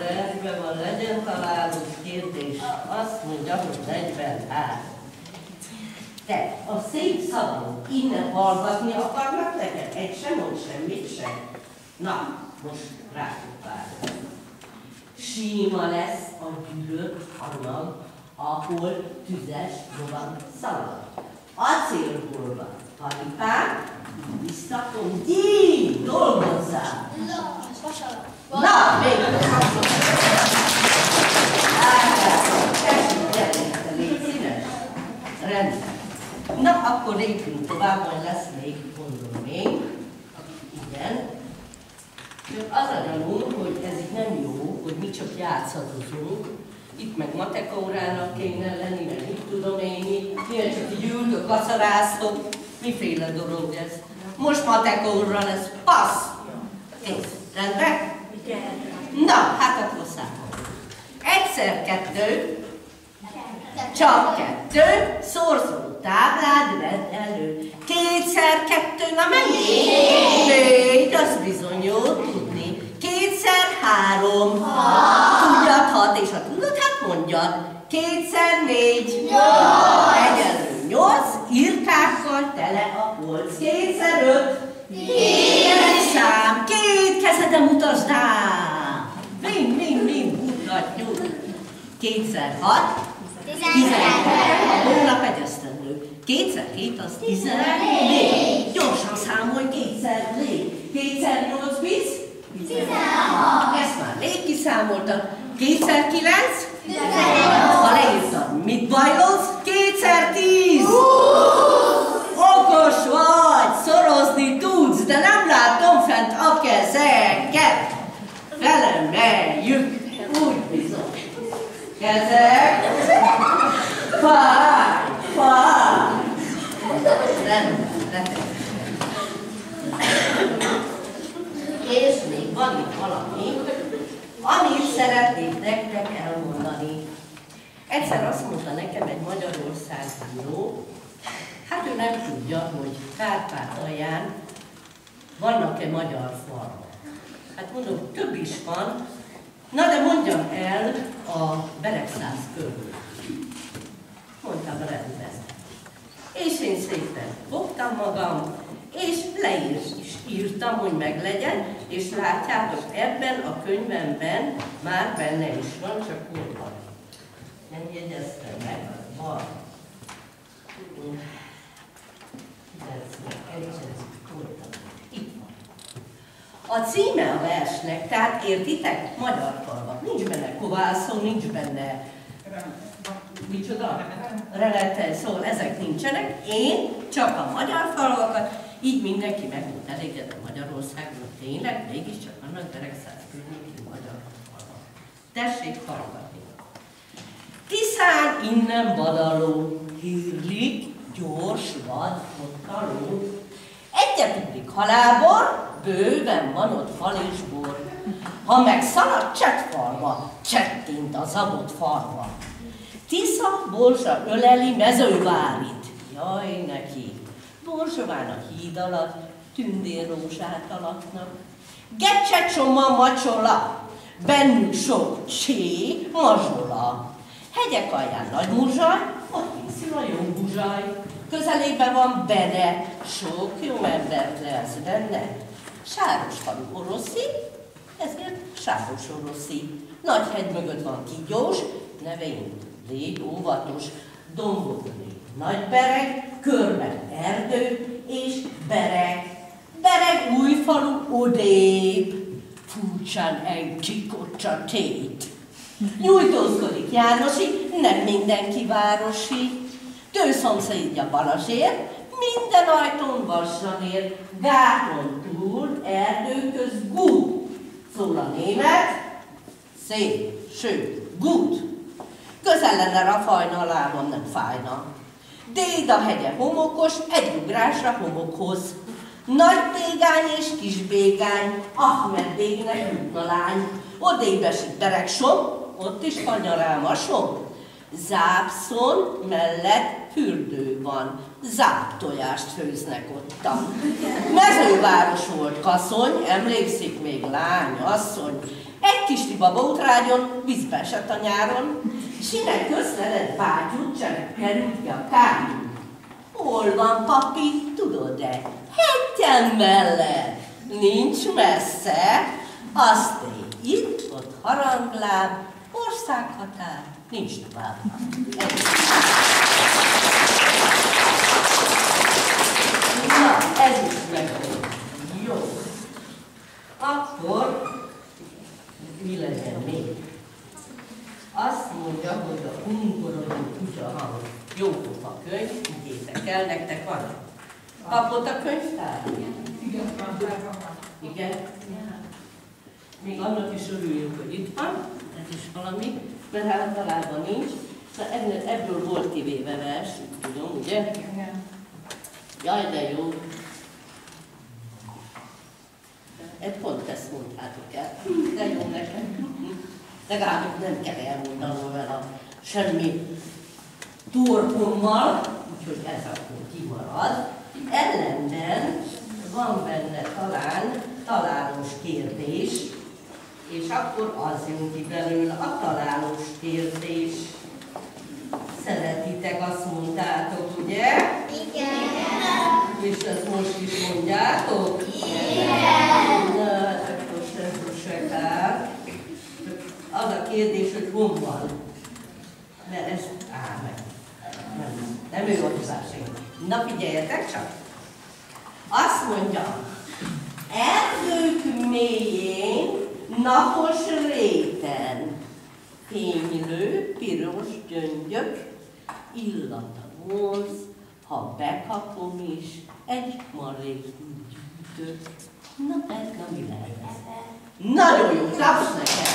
Rendben van, legyen találós kérdés. Azt mondja, hogy 43. Te, a szép szavon innen hallgatni akarnak neked? Egy sem mond semmit sem. Na, most rátok várok. Síma lesz a gyűlölt annak, ahol tüzes lovag szalad. Acélból van kalipán, biztatom, gyíj, dolgozzál! Na, még Rendben. Na, akkor lépjünk tovább, majd lesz még, gondolom még. Igen. Csak az a gyanú, hogy ez így nem jó, hogy mi csak játszadozunk. Itt meg mateka órának kéne lenni, meg mit tudom én, milyen csak így ültök, kacaráztok. Miféle dolog ez? Most mateka óra lesz. Passz! Kész. Rendben? Na, hát akkor számolunk. Egyszer kettő, csak kettő, szorzó táblád vedd elő. Kétszer kettő, na mennyi? Négy, az bizony jó tudni. Kétszer három, tudjad hat, és ha tudod, hát mondjad. Kétszer négy, egyenlő nyolc, írkákkal tele a polc. Kétszer öt, egy szám, két kezeden mutasd ám. Mind, mutatjuk. Kétszer hat, 12. Hónap egyesztendő. Kétszer hét az 14. Gyorsan számolj, kétszer lé. Kétszer 8 víz? 16. Ezt már lé kiszámoltad. Kétszer 9? 15. Ha leírtad, mit bajlódsz? Kétszer 10. Okos vagy, szorozni tudsz, de nem látom fent a kezeket. Felemeljük, úgy bizony. Kezek, fáj. Rendben. És még van itt valami, amit szeretnék nektek elmondani. Egyszer azt mondta nekem egy Magyarországbíró, hát ő nem tudja, hogy Kárpátalján vannak-e magyar falvak. Hát mondom, több is van. Na de mondjam el a Beregszász körül. Mondtam rendben. És én szépen fogtam magam, és írtam, hogy meglegyen, és látjátok, ebben a könyvemben már benne is van, csak hol van. Nem jegyeztem meg, van. A címe a versnek, tehát értitek? Magyar falvak. Nincs benne kovászó, nincs benne micsoda? Relete, szóval ezek nincsenek. Én csak a magyar falvakat, így mindenki meg volt elégedve Magyarországon. Tényleg, mégiscsak vannak Beregszász környékén magyar falvak. Tessék hallgatni. Tiszán innen vadaló, hírlik, gyors vad, ottaló. Egyetülik halálbor, bőven van ott fal és bor. Ha megszalad Csettfalva, csettint a zabot falva. Tisza, Borzsa öleli Mezővárit. Jaj neki! Borzsován a híd alatt tündérrózsát alatnak. Gecsecsoma macsola, bennük sok csé, mazsola. Hegyek alján nagy muzsaj, ott készül a jó buzsaj. Közelében van Bene, sok jó embert lesz benne. Sáros falu oroszi, ezért Sáros oroszi. Nagy hegy mögött van Kígyós, nevén légy óvatos, Dombodni, Nagybereg, körben erdő és bereg. Bereg új falu odébb, furcsán enkikocsa tét. Nyújtózkodik Jánosi, nem mindenki városi. Tőszomszédja Balazsér, minden ajtón vassan ér, gáton túl, erdő köz gút. Szól a német, szép, sőt, gut. Közel lenne Rafajna, a lábam nem fájna. Déda hegye homokos, egy ugrásra homokhoz. Nagy bégány és kis bégány, Ahmed bégnek jutna lány. Odébb esik Beregsom, ott is Fanyarámasom. Zápszon mellett fürdő van, záptojást főznek ottan. Mezőváros volt Kaszony, emlékszik még lány, asszony. Egy kis liba bótrágyon, vízbe esett a nyáron, sinek közlelet bátyút, cselek került ki a kátyú. Hol van, papi, tudod-e? Hegyen mellett, nincs messze, azt itt, ott harangláb, országhatár, nincs tovább. Na, ez is megvan. Jó. Akkor mi legyen még? Azt Jópofa könyv, higgyétek el, nektek van. Kapott a könyvtár? Igen. Még annak is örüljünk, hogy itt van, ez is valami, mert hát találban nincs. Ebből volt kivéve vers, tudom, ugye? Jaj, de jó. Pont ezt mondtátok el. De jó nekem. Legalább nem kell elmondanom vele semmi torkommal, úgyhogy ez akkor kimarad. Ellenben van benne talán találós kérdés, és akkor az jön ki belőle a találós kérdés. Szeretitek, azt mondtátok, ugye? Igen. És ezt most is mondjátok? Igen. Na, akkor se kár. Az a kérdés, hogy hol van. Mert ez meg. Nem ő a tudásunk. Na figyeljetek csak! Azt mondja, erdők mélyén, napos réten, fénylő, piros gyöngyök, illata vonz, ha bekapom is, egy marék gyűjtök. Na, ez mi lehet? Nagyon jó, kapsz nekem!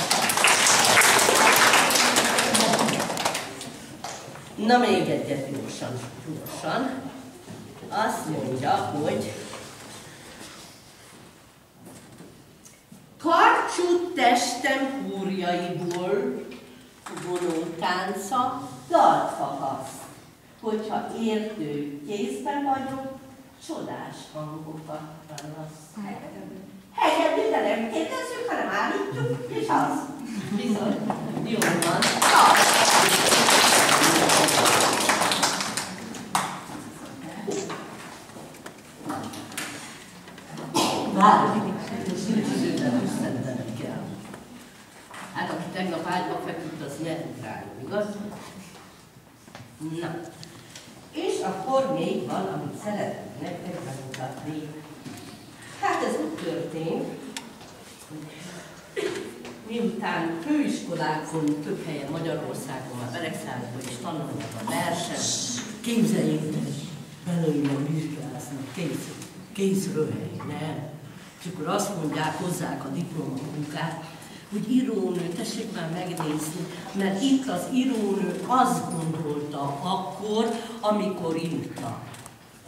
Na, még egyet gyorsan. Azt mondja, hogy karcsú testem húrjaiból vonó tánca dalt fakaszt, hogyha értő kézben vagyok, csodás hangokat hallasz. Helyet de nem kérdezzük, hanem állítjuk, és az. Bizony, jó van. Várj, ez nincs az őben összendenem kell. Hát aki tegnap ágyba feküdt, az nyert rá, igaz? Na, és akkor még van, amit szeretnék nektek bemutatni. Hát ez úgy történt, miután főiskolákon több helyen Magyarországon, a Beregszállóban is tanulnak a versen, képzeljétek, belőle vizsgáznak, kész röhely, nem? És akkor azt mondják, hozzák a diplomamunkát, hogy írónő, tessék már megnézni, mert itt az írónő azt gondolta akkor, amikor írta.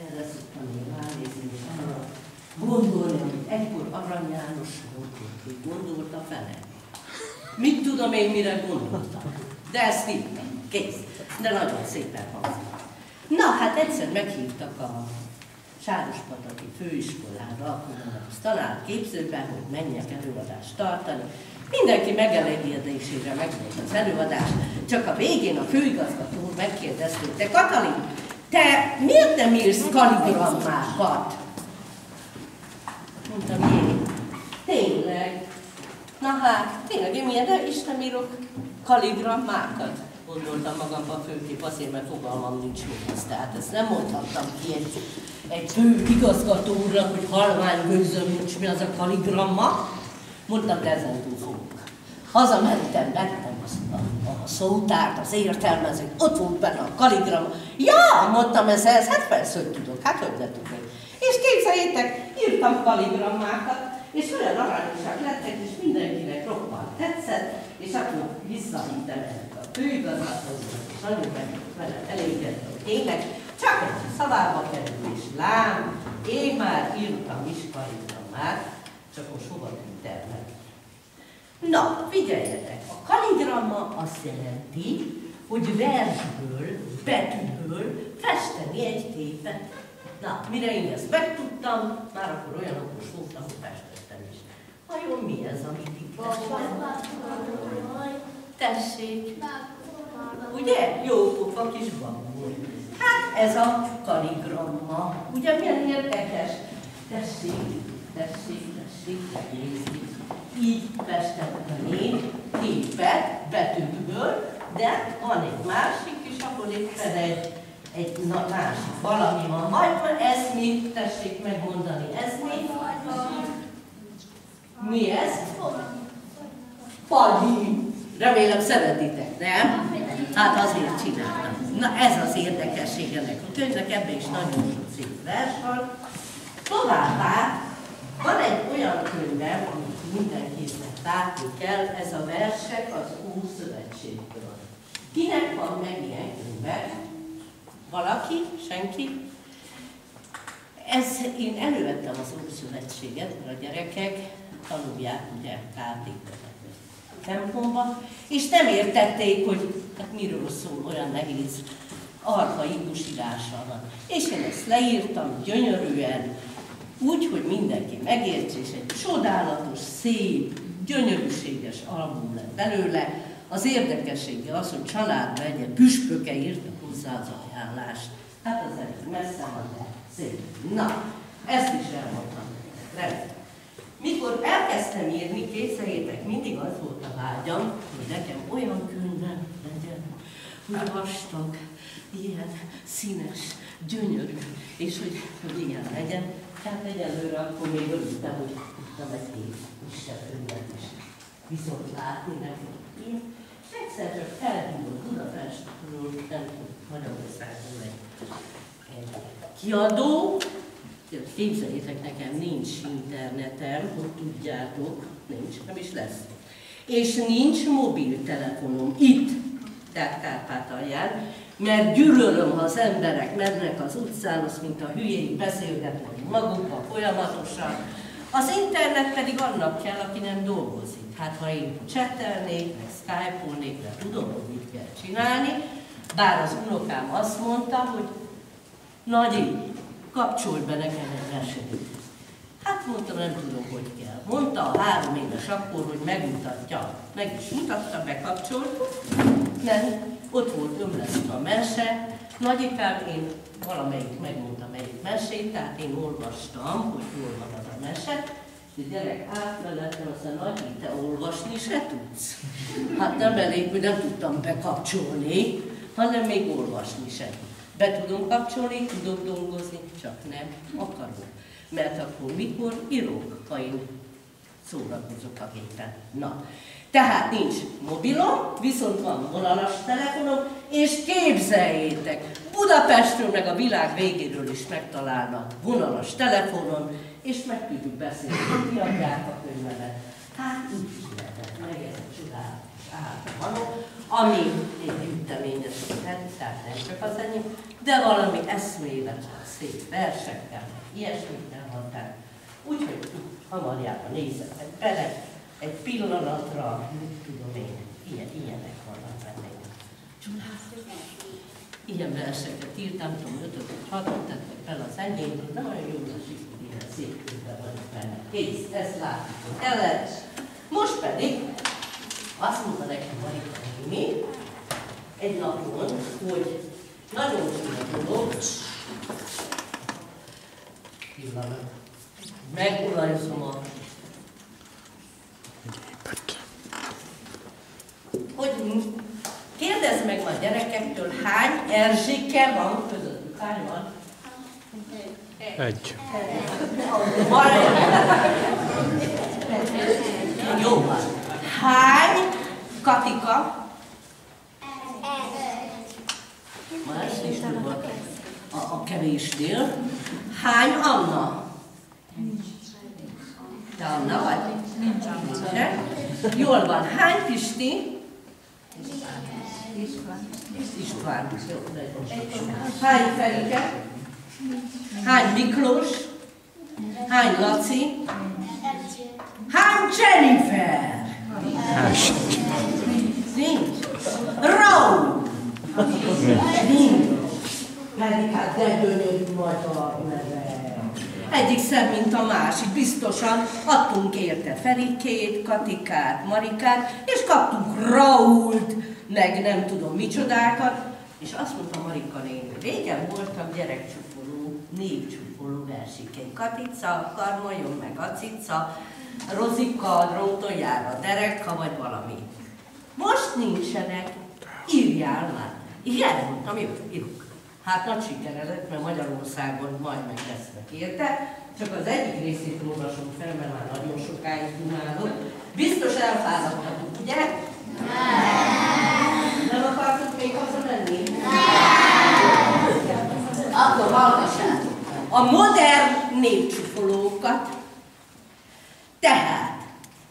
Erre szoktam én ránézni, és arra gondolni, hogy egykor Arany János hogy gondolta fele. Mit tudom én, mire gondoltam? De ezt hittem, kész. De nagyon szépen hangzik. Na, hát egyszer meghívtak a Sárospataki főiskolára, akkor a tanárképzőben, hogy menjek előadást tartani. Mindenki megelégedésére megvolt az előadás, csak a végén a főigazgató úr megkérdezte, hogy te Katalin, te miért nem írsz kaligrammákat? Mondtam, én. Tényleg. Na hát, tényleg, én miért is nem írok kaligrammákat? Gondoltam magamban főképp azért, mert fogalmam nincs még az. Tehát ezt nem mondhattam ki egy fő igazgató úrnak, hogy halvány gőzöm nincs, mi az a kaligramma. Mondtam, de ezentúl fogok. Hazamentem, vettem a szótárt, az értelmezőt, ott volt benne a kaligramma. Ja, mondtam ezzel, hát persze, hogy tudok, hát hogy ne tudok. És képzeljétek, írtam kaligrammákat, és olyan aranyosak lettek, és mindenkinek roppant tetszett, és akkor visszavittem ennek a főigazgatónak, és nagyon meg vele elégedett, hogy tényleg csak egy szavába kerül, és lám, én már írtam is kaligrammát, csak most hova tűntem meg. Na, figyeljetek, a kaligramma azt jelenti, hogy versből, betűből festeni egy képet. Na, mire én ezt megtudtam, már akkor olyan okos voltam, hogy festettem is. Vajon mi ez, amit itt festettem? Tessék. Ugye? Jó pofa kis bambul. Hát ez a kaligramma. Ugye milyen érdekes? Tessék, megnézni. Így festettem én képet betűből, de van egy másik, és akkor éppen egy másik valami van. Majd ez mi? Tessék megmondani. Ez mi? Mi ez? Fagyi. Remélem szeretitek, nem? Hát azért csináltam. Na ez az érdekesség ennek a könyvnek, ebben is nagyon sok szép vers van. Továbbá van egy olyan könyvem, amit mindenkinek látni kell, ez a versek az Ószövetségből. Kinek van meg ilyen könyve? Valaki? Senki? Én elővettem az Ószövetséget, mert a gyerekek tanulják ugye kátétemet a templomba, és nem értették, hogy hát miről szól, olyan nehéz archaikus írása van. És én ezt leírtam gyönyörűen, úgy, hogy mindenki megértse, és egy csodálatos, szép, gyönyörűséges album lett belőle. Az érdekessége az, hogy családba egy püspöke írta hozzá az ajánlást. Hát az elég messze van, de szép. Na, ezt is elmondtam. Rendben. Mikor elkezdtem írni, képzeljétek, mindig az volt a vágyam, hogy nekem olyan könyvem legyen, hogy vastag, ilyen színes, gyönyörű, és hogy ilyen legyen. Tehát egyelőre akkor még örültem, hogy tudtam egy kisebb könyvet is viszont látni nekem. Én egyszer csak elhívott Budapestről, nem tudom, Magyarországon egy kiadó. Képzeljétek, nekem nincs internetem, hogy tudjátok, nincs, nem is lesz. És nincs mobiltelefonom itt, tehát Kárpátalján, mert gyűlölöm, ha az emberek mennek az utcán, azt mint a hülyék beszélgetnek magukba folyamatosan. Az internet pedig annak kell, aki nem dolgozik. Hát ha én chattelnék, meg skype-olnék, mert tudom, hogy mit kell csinálni, bár az unokám azt mondta, hogy Nagyi, kapcsolj be nekem egy mesét. Hát mondtam, nem tudom, hogy kell. Mondta a 3 éves akkor, hogy megmutatja. Meg is mutatta, bekapcsoltuk, mert ott volt ömlesztve a mese. Nagyikám, én valamelyik megmondta, melyik mesét, tehát én olvastam, hogy hol van az a mese. És a gyerek állt mellettem, azt mondja, Nagyi, te olvasni se tudsz? Hát nem elég, hogy nem tudtam bekapcsolni, hanem még olvasni se tudsz. Be tudom kapcsolni, tudok dolgozni, csak nem akarok. Mert akkor mikor írok, ha én szórakozok a gépen. Na, tehát nincs mobilom, viszont van vonalas telefonom, és képzeljétek, Budapestről meg a világ végéről is megtalálnak vonalas telefonon, és meg tudjuk beszélni, hogy kiadják a könyvemet. Hát úgy született meg ez a csodálatos általában, ami egy gyűjteményesített, tehát nem csak az enyém, de valami eszméletlen szép versekkel, ilyesmikkel van, tehát úgyhogy hamarjában nézzetek bele, egy pillanatra, mit tudom én, ilyenek vannak benne. Ilyen verseket írtam, tudom, 5-6-ot tettek fel az enyémről, de nagyon jól esik, hogy ilyen szép könyvben vannak benne. Kész, ezt látjuk el. Most pedig azt mondta nekem Marika néni egy napon, hogy nagyon csúnya dolog, pillanat, megolajozom a... Hogy kérdezd meg a gyerekektől, hány Erzsike van közöttük? Hány van? Egy. Van egy. Jó van. Hány Katika? Már ezt is tudom a kevésnél. Hány Anna? Te Anna vagy? Nincs Anna. Jól van. Hány Pisti? István. Hány Ferike? Hány Miklós? Hány Laci? Hány Jennifer? Nincs. Raúl? Nincs. Pedig hát de gyönyörű magyar neve. Egyik szebb, mint a másik. Biztosan adtunk érte Ferikét, Katikát, Marikát, és kaptunk Raúlt, meg nem tudom micsodákat. És azt mondta Marika néni, régen voltak gyerekcsúfoló, névcsúfoló versikény. Katica, Karmoljon meg a cica, Rozika, drótoljára, Dereka vagy valami. Most nincsenek, írjál már. Igen, mondtam, írok. Hát nagy sikere lett, mert Magyarországon majd meg lesznek érte. Csak az egyik részét olvasom fel, mert már nagyon sokáig dumálok. Biztos elfáradtatok, ugye? Nem akartok még hazamenni? hallgassátok! A modern népcsúfolókat. Tehát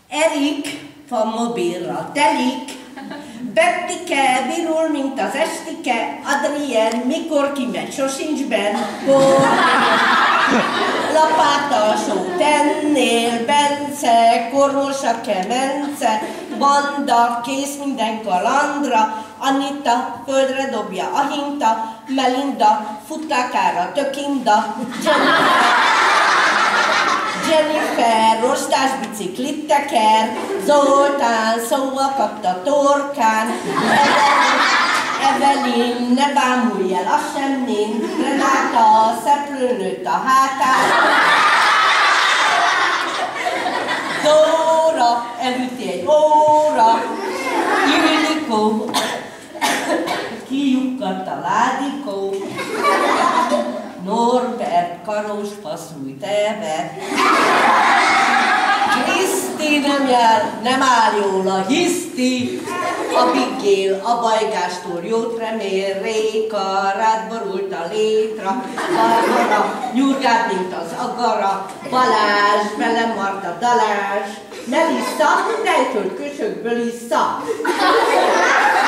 Erik van mobilra telik, Bettike virul, mint az estike, Adrien mikor kimegy, sosincs benn, lapáttal sót ennél, Bence, kormos a kemence, Banda, kész minden kalandra, Anita földre dobja a hinta, Melinda futlákára tökinda, Jennifer rostás biciklit teker, Zoltán szóval kapta torkán, Evelyn ne bámulj el, az sem nincs, Renáta szeplőnőtt a hátán, Dóra elüti egy óra, Ildikó kijukkadt a ládikó, Norbert karós faszújt elvett, Kriszti nem áll jól a hiszti, Abigail a bajgástól jót remél, Réka rád borult a létra, Barbara nyurgád, mint az agara, Balázs velem mart a dalás, Melissa rejtölt kösökből issza,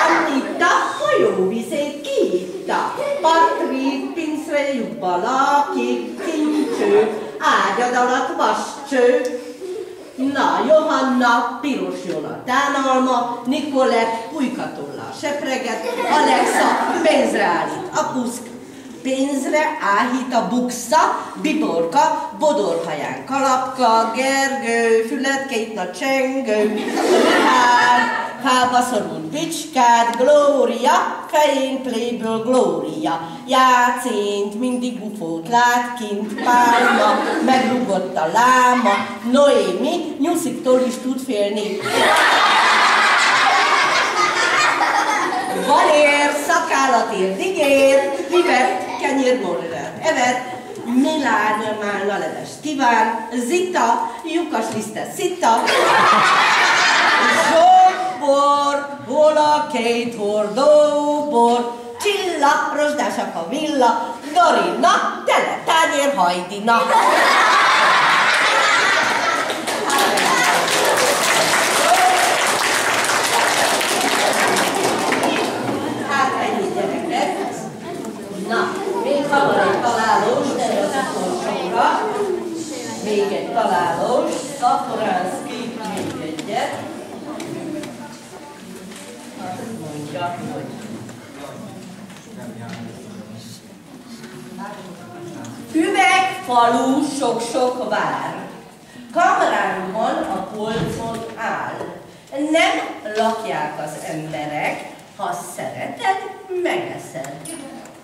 Anita folyóvizét kiitta, Patrik pincre lyukba lakik, kincső, ágyad alatt vascső. Na, Johanna, piros jól a tánalma, Nikolett pulykatollal sepreget, Alexa pénzre állít a puszk, pénzre áhít a buksa, Biborka, bodorhaján kalapka, Gergő, fületke itt a csengő, Richard, fába szorult bicskád, Glória, fején pléből Glória, Jácint, mindig bufót lát kint, Pálma, megrugott a láma, Noémi, nyusziktól is tud félni. Valér, szakállatért digér, Ivett, kenyérmorrát evett, Milán, málna leves kíván, Zita, lyukas lisztet szita, Zsombor, hol a két hordóbor, Csilla, rozsdásak a villa, Dorina, tele tányér hajdina. Hát ennyi gyerekek. Na, még van egy találós, de az utolsóra. Még egy találós, Szaporánszki, még egyet. Azt mondja, hogy üvegfalú sok-sok vár. Kamránkban a polcon áll. Nem lakják az emberek, ha szereted, megeszed.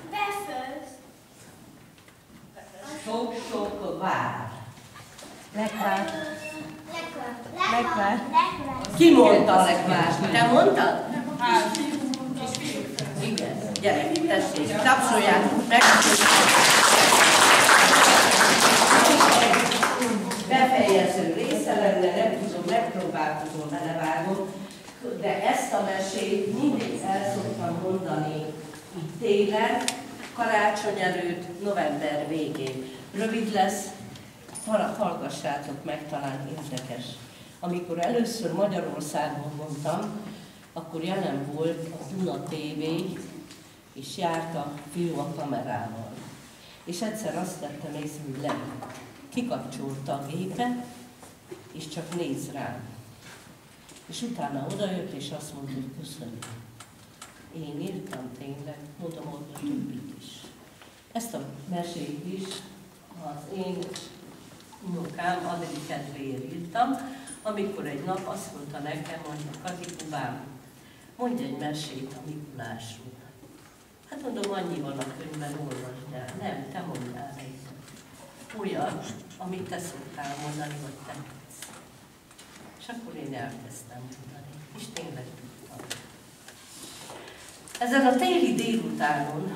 Befőz. Sok-sok vár. Lekvár. Ki mondta a lekvárt? Te mondtad? Igen, gyerek, tessék, tapsoljátok meg. Befejező része lenne, nem tudom, megpróbálkozom, belevágom, de ezt a mesét mindig el szoktam mondani itt télen, karácsony előtt, november végén. Rövid lesz, hallgassátok meg, talán érdekes. Amikor először Magyarországon mondtam, akkor jelen volt a Duna TV, és járt a fiú a kamerával. És egyszer azt vettem észre, hogy kikapcsolta a gépet, és csak néz rám. És utána odajött, és azt mondta, hogy köszönöm. Én írtam tényleg, mondom, hogy a többit is. Ezt a mesét is az én unokám Adri kedvéért írtam, amikor egy nap azt mondta nekem, hogy Katikubám, mondj egy mesét a Mikulásról. Hát mondom, annyi van a könyvben, olvasd el. Nem, te mondjál egy. Olyan, amit te szoktál mondani, vagy te tudsz. És akkor én elkezdtem mondani, és tényleg tudtam. Ezen a téli délutánon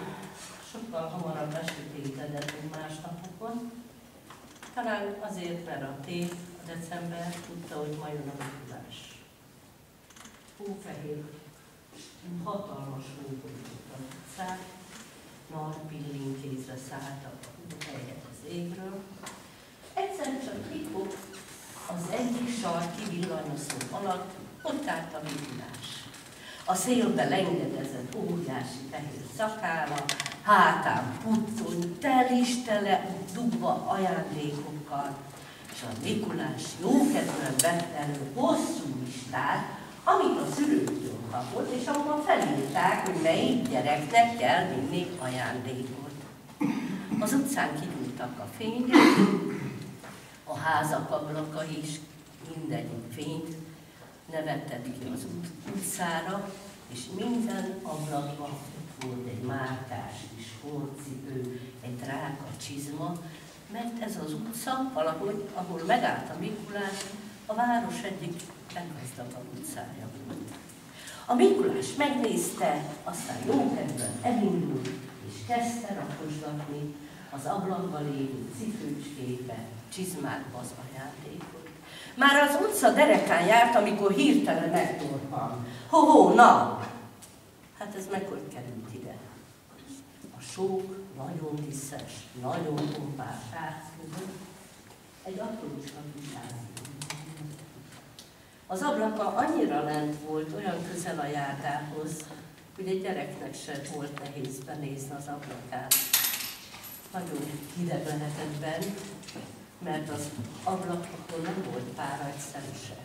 sokkal hamarabb besötétedett, mint más napokon. Talán azért, mert a tél, a december tudta, hogy ma jön a Mikulás. Hófehér, hatalmas hóborult az utcák, nagy pillinkézre szálltak helyet az égről. Egyszer csak Mikó az egyik sarki villanyoszlop alatt ott állt a Mikulás. A szélbe lengedezett óriási fehér szakálla, hátán puccony, tele dugva ajándékokkal, és a Mikulás jókedvűen vett elő hosszú listát, amit a szülőktől kapott, és abban felírták, hogy melyik gyereknek kell vinni ajándékot. Az utcán kinyúltak a fényre, a házak ablakai is mindegyik fényt nevetett ki az utcára, és minden ablakban volt egy márkás kis horcipő, egy drága csizma, mert ez az utca valahogy, ahol megállt a Mikulás, a város egyik leggazdagabb utcája volt. A Mikulás megnézte, aztán jókedven elindult, és kezdte rakosgatni az ablakban lévő cipőcskébe, csizmákba az ajándékot. Már az utca derekán járt, amikor hirtelen megtorpan. Ho-ho, na! Hát ez meg hogy került ide? A sok, nagyon diszes, nagyon pompás ház között egy aprócska kis ház. Az ablaka annyira lent volt, olyan közel a járdához, hogy egy gyereknek sem volt nehéz benézni az ablakán. Nagyon hideg lehetett bent, mert az ablakon nem volt pára egy szem se.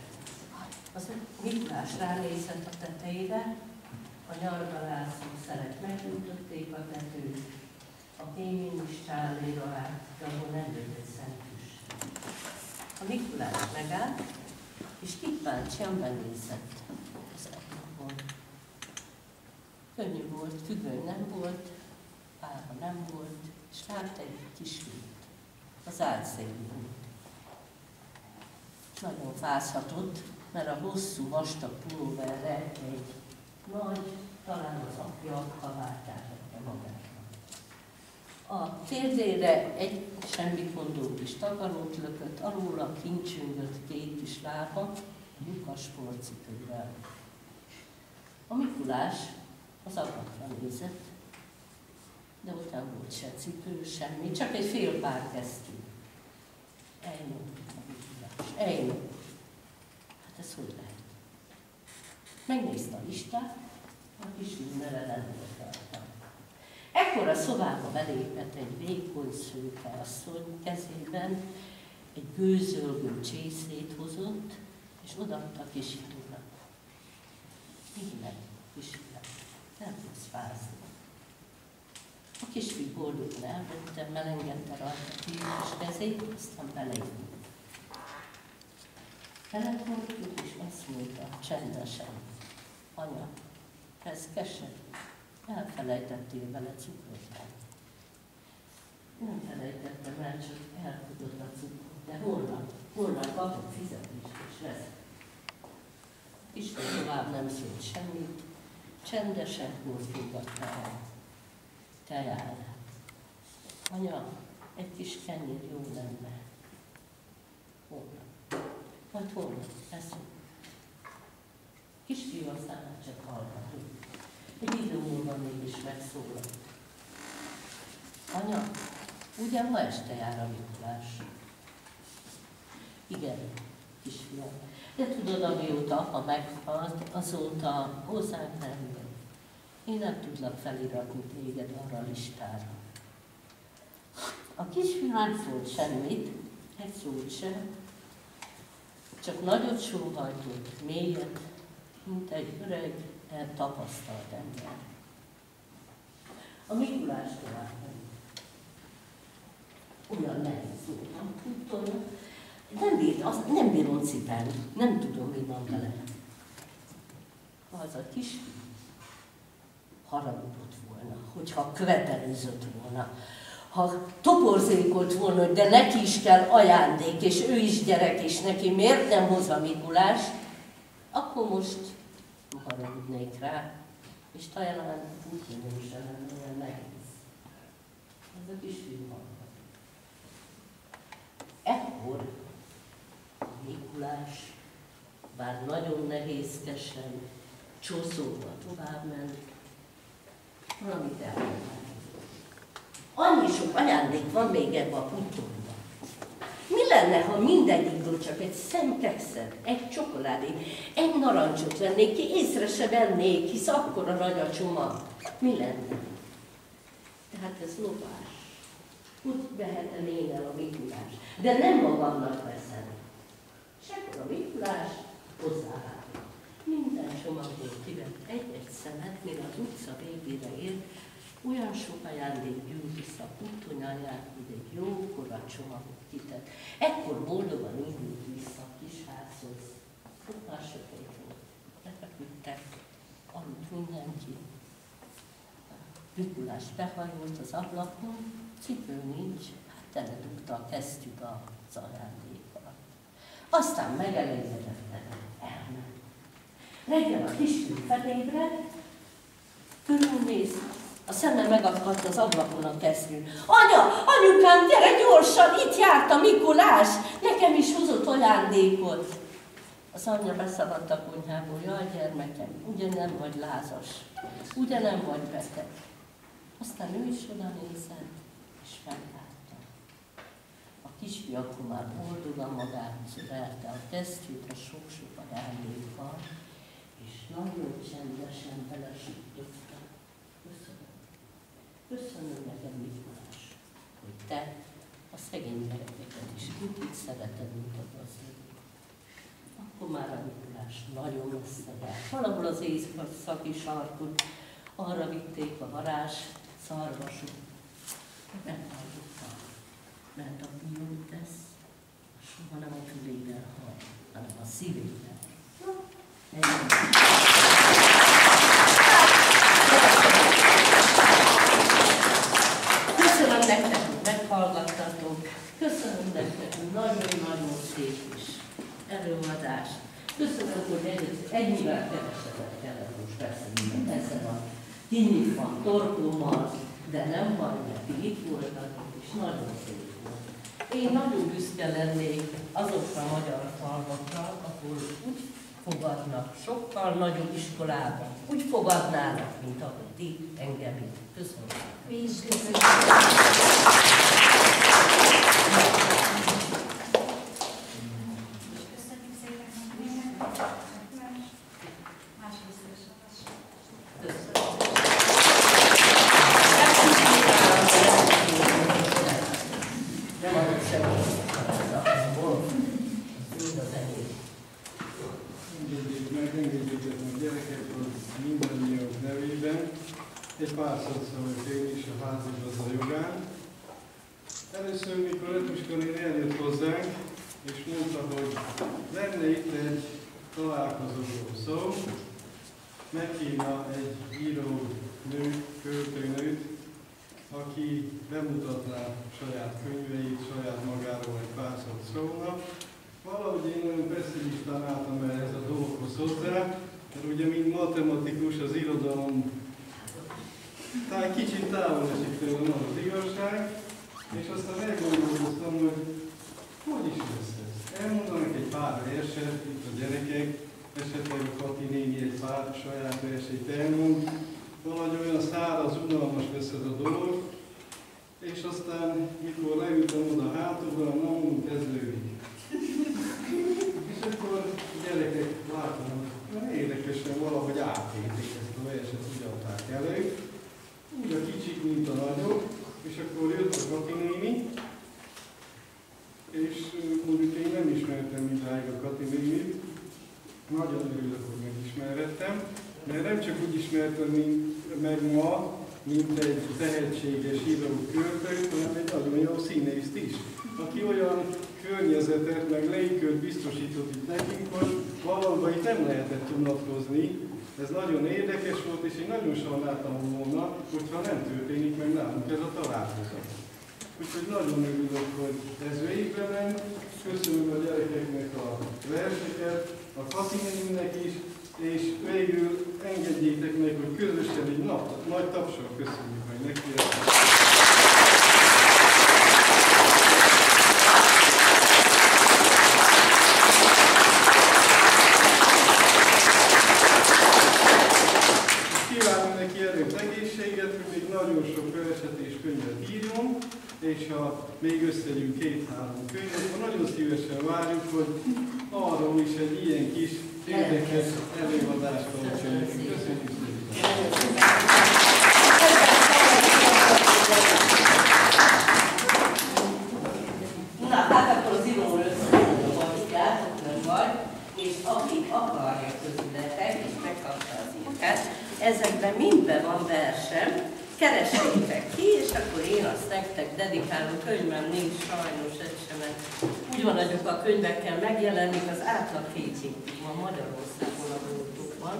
Az Mikulás ránézett a tetejére, a nyargalázó szelek megütötték a tetőt, a kéményis csáléra állt, de ahol nem jött egy szentűs. A Mikulás megállt, és kippáncsian benézett az ablakon. Könnyű volt, függöny nem volt, pára nem volt, és látta egy kis fiút az ágyszélén. Nagyon fázhatott, mert a hosszú, vastag pulóverre egy nagy, talán az apja kabátját adta magának. A térdére egy semmikondó kis takarót lökött, alóla kincsüngött két kis lába, lyukas porcipővel. A Mikulás az ablakra nézett, de ott nem volt se cipő, semmi, csak egy fél pár kesztyű. Ejnó, a Mikulás, ejnó. Hát ez hogy lehet? Megnézte a listát, a kisfiú neve nem volt rajta. Ekkor a szobába belépett egy vékony szőke asszony, kezében egy gőzölgő csészét hozott, és odaadta a kisfiúnak. Így meg, kisfiúnak, nem tudsz fázni. A kisfiú boldogan elvette, melengedte rajta a kis kezét, aztán beleindult. Belefordult, és azt mondta csendesen: anya, ez keserű, elfelejtettél vele cukrot tenni. Nem felejtettem el, csak elfogyott a cukrot, de holnap kapok fizetést, és lesz. Isten tovább nem szólt semmit, csendesen hordulgatta el. Tejára. Anya, egy kis kenyér jó lenne. Holnap. Majd holnap eszünk. Kisfiú aztán csak hallgatott. Egy idő múlva mégis megszólalt. Anya, ugye ma este jár a Mikulás? Igen, kisfiú. De tudod, amióta apa meghalt, azóta hozzánk nem jön. Én nem tudlak feliratni téged arra a listára. A kisfiú nem szólt semmit, egy szót sem, csak nagyot sóhajtott, mélyet, mint egy öreg, tapasztalt ember. A Mikulás tovább olyan nehéz volt, nem bírom cipelni, nem tudom, mi van vele. Ha az a kisfiú haragudott volna, hogyha követelőzött volna, ha toporzékolt volna, de neki is kell ajándék, és ő is gyerek, és neki miért nem hoz a Mikulás, akkor most haragudnék rá, és talán úgy nem is lenne olyan nehéz. Ez a kisfiú hallgat. Ekkor a Mikulás, bár nagyon nehézkesen, csoszogva továbbment, valamit elmondani. annyi sok ajándék van még ebbe a puttonyba. Mi lenne, ha mindegyikből csak egy szemkekszet, egy csokoládét, egy narancsot vennék ki, észre se vennék, hisz akkora nagy a csomag. Mi lenne? Tehát ez lopás. Úgy vehetem én el a Mikulás, de nem magamnak veszem. És akkor a Mikulás hozzááll. Minden csomagból kivett egy-egy szemet, mire az utca végére ért, olyan sok ajándék gyűlt vissza a puttonyalját, hogy egy jókora csomagot kitett. Ekkor boldogan indult vissza a kis házhoz. Ott már sötét volt. Lefeküdtek, aludt mindenki. Mikulás behajolt az ablakon, cipő nincs, hát teledugta a kesztyűt az ajándékkal. Aztán megelégedetlen elment. Reggel a kisfiú felébredt, körülnéz, a szeme megakadt az ablakon a kesztyűn. Anya, anyukám, gyere gyorsan, itt járt a Mikulás, nekem is hozott ajándékot. Az anyja beszaladt a konyhából, jaj gyermekem, ugye nem vagy lázas, ugye nem vagy beteg. Aztán ő is oda nézett, és meglátta. A kisfiú akkor már boldogan magához ölelte a kesztyűt a sok-sok ajándékkal, és nagyon csendesen belesütötte. Köszönöm neked, Mikulás, hogy te a szegény gyerekeket is úgy szereted, mint a gazdag. Akkor már a Mikulás nagyon messze járt. Valahol az északi sarkon arra vitték a varázs szarvasok. Nem hallottam, mert a fiú tesz, soha nem a fülével hall, hanem a szívével. Köszönöm nektek, hogy meghallgattatok. Köszönöm nektek, hogy nagyon-nagyon szép is előadás. Köszönöm, hogy ennyivel kevesebbet kellett most beszélni ezzel a tinnifa torkommal, de nem baj, mert ti itt voltatok, és nagyon szép volt. Én nagyon büszke lennék azokra a magyar falvakra, ahol úgy fogadnak, sokkal nagyobb iskolában, úgy fogadnának, mint ahogy ti engem itt. Köszönöm. Mi is köszönjük. Köszönjük szépen. Másrészt is. Köszönöm. Nem adok semmit. Mind az enyém. Megengedjétek a gyerekekről mindannyiunk nevében. Egy pár szót szólok én is a házigazda jogán. Először, mikor Ötmuska néni eljött hozzánk, és mondta, hogy lenne itt egy találkozóról szó, meghívna egy írónőt, költőnőt, aki bemutatná saját könyveit, saját magáról egy pár szót szólna. Valahogy én nagyon pessimistán álltam ehhez a dologhoz hozzá, mert ugye mint matematikus az irodalom talán kicsit távol esik tőlem az igazság, és aztán elgondolkoztam, hogy is lesz ez. Elmondanak egy pár verset, itt a gyerekek, esetleg a Kati néni egy pár saját versét elmond, valahogy olyan száraz, unalmas lesz ez a dolog, és aztán, mikor leültem oda hátulra, na mondom, kezdődik. És akkor a gyerekek látom, hogy érdekesen valahogy átélték ezt a verset, úgy adták elő. Úgy a kicsik, mint a nagyok, és akkor jött a Kati néni, és mondjuk én nem ismertem mindáig a Kati nénit. Nagyon örülök, hogy megismerhettem, mert nem csak úgy ismertem meg ma, mint egy tehetséges író költőt, hanem egy nagyon jó színészt is, aki olyan környezetet, meg légkört biztosított itt nekünk, hogy valóban itt nem lehetett unatkozni. Ez nagyon érdekes volt, és én nagyon sajnáltam volna, hogyha nem történik meg nálunk ez a találkozó. Úgyhogy nagyon örülök, hogy ez végbe ment. Köszönöm a gyerekeknek a verseket, a Katinének is, és végül engedjétek meg, hogy közösen egy nagy tapsal köszönjük meg neki. Kívánom neki erőt, egészséget, hogy még nagyon sok verset és könyvet írjon, és ha még összegyűjtünk 2-3 könyvet, akkor nagyon szívesen várjuk, hogy arról is egy ilyen kis érdekes előadást tartsunk. Köszönjük szépen! Na, hát akkor az íróról összeadom a munkát, nem vagy, és aki akarja közületek, és megkapta az írkát, ezekben mindben van versem, keresétek ki, és akkor én azt nektek dedikálom, könyvem nincs sajnos egy sem, mert úgy van, hogy a könyvekkel megjelenik, az átlag 2 hétig van Magyarországon, ahol ott van,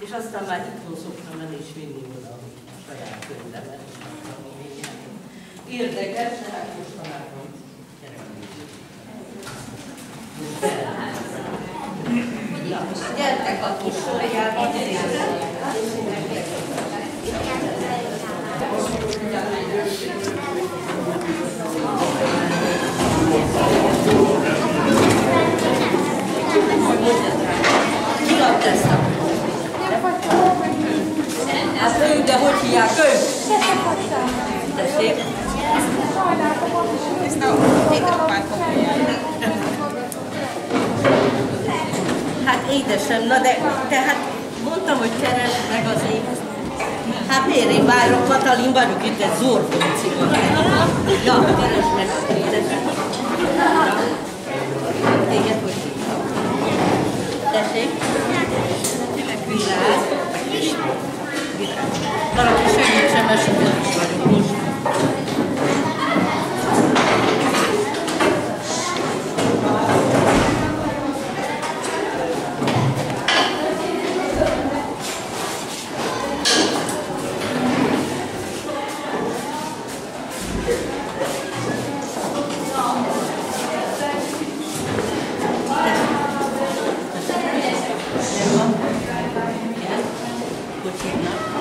és aztán már itthon szoktam menni és vinni oda a saját könyvemet, és akkor még járni. Érdekes, de hát mostanában gyertek a kis sorjában, ki adta ezt a hát ő, de hogy hívják ő? Tessék? Ezt a édesapád fogja. Hát édesem, na de tehát mondtam, hogy keresd meg az én. Hát miért én várok, Katalin vagyok itt egy Zorgonci. Ja, keresd meg az édesem. Téged hogy hívnak? Tessék? Virág. Virág. Valaki segítsen, mert sokat is vagyok most. Hogy hívnak?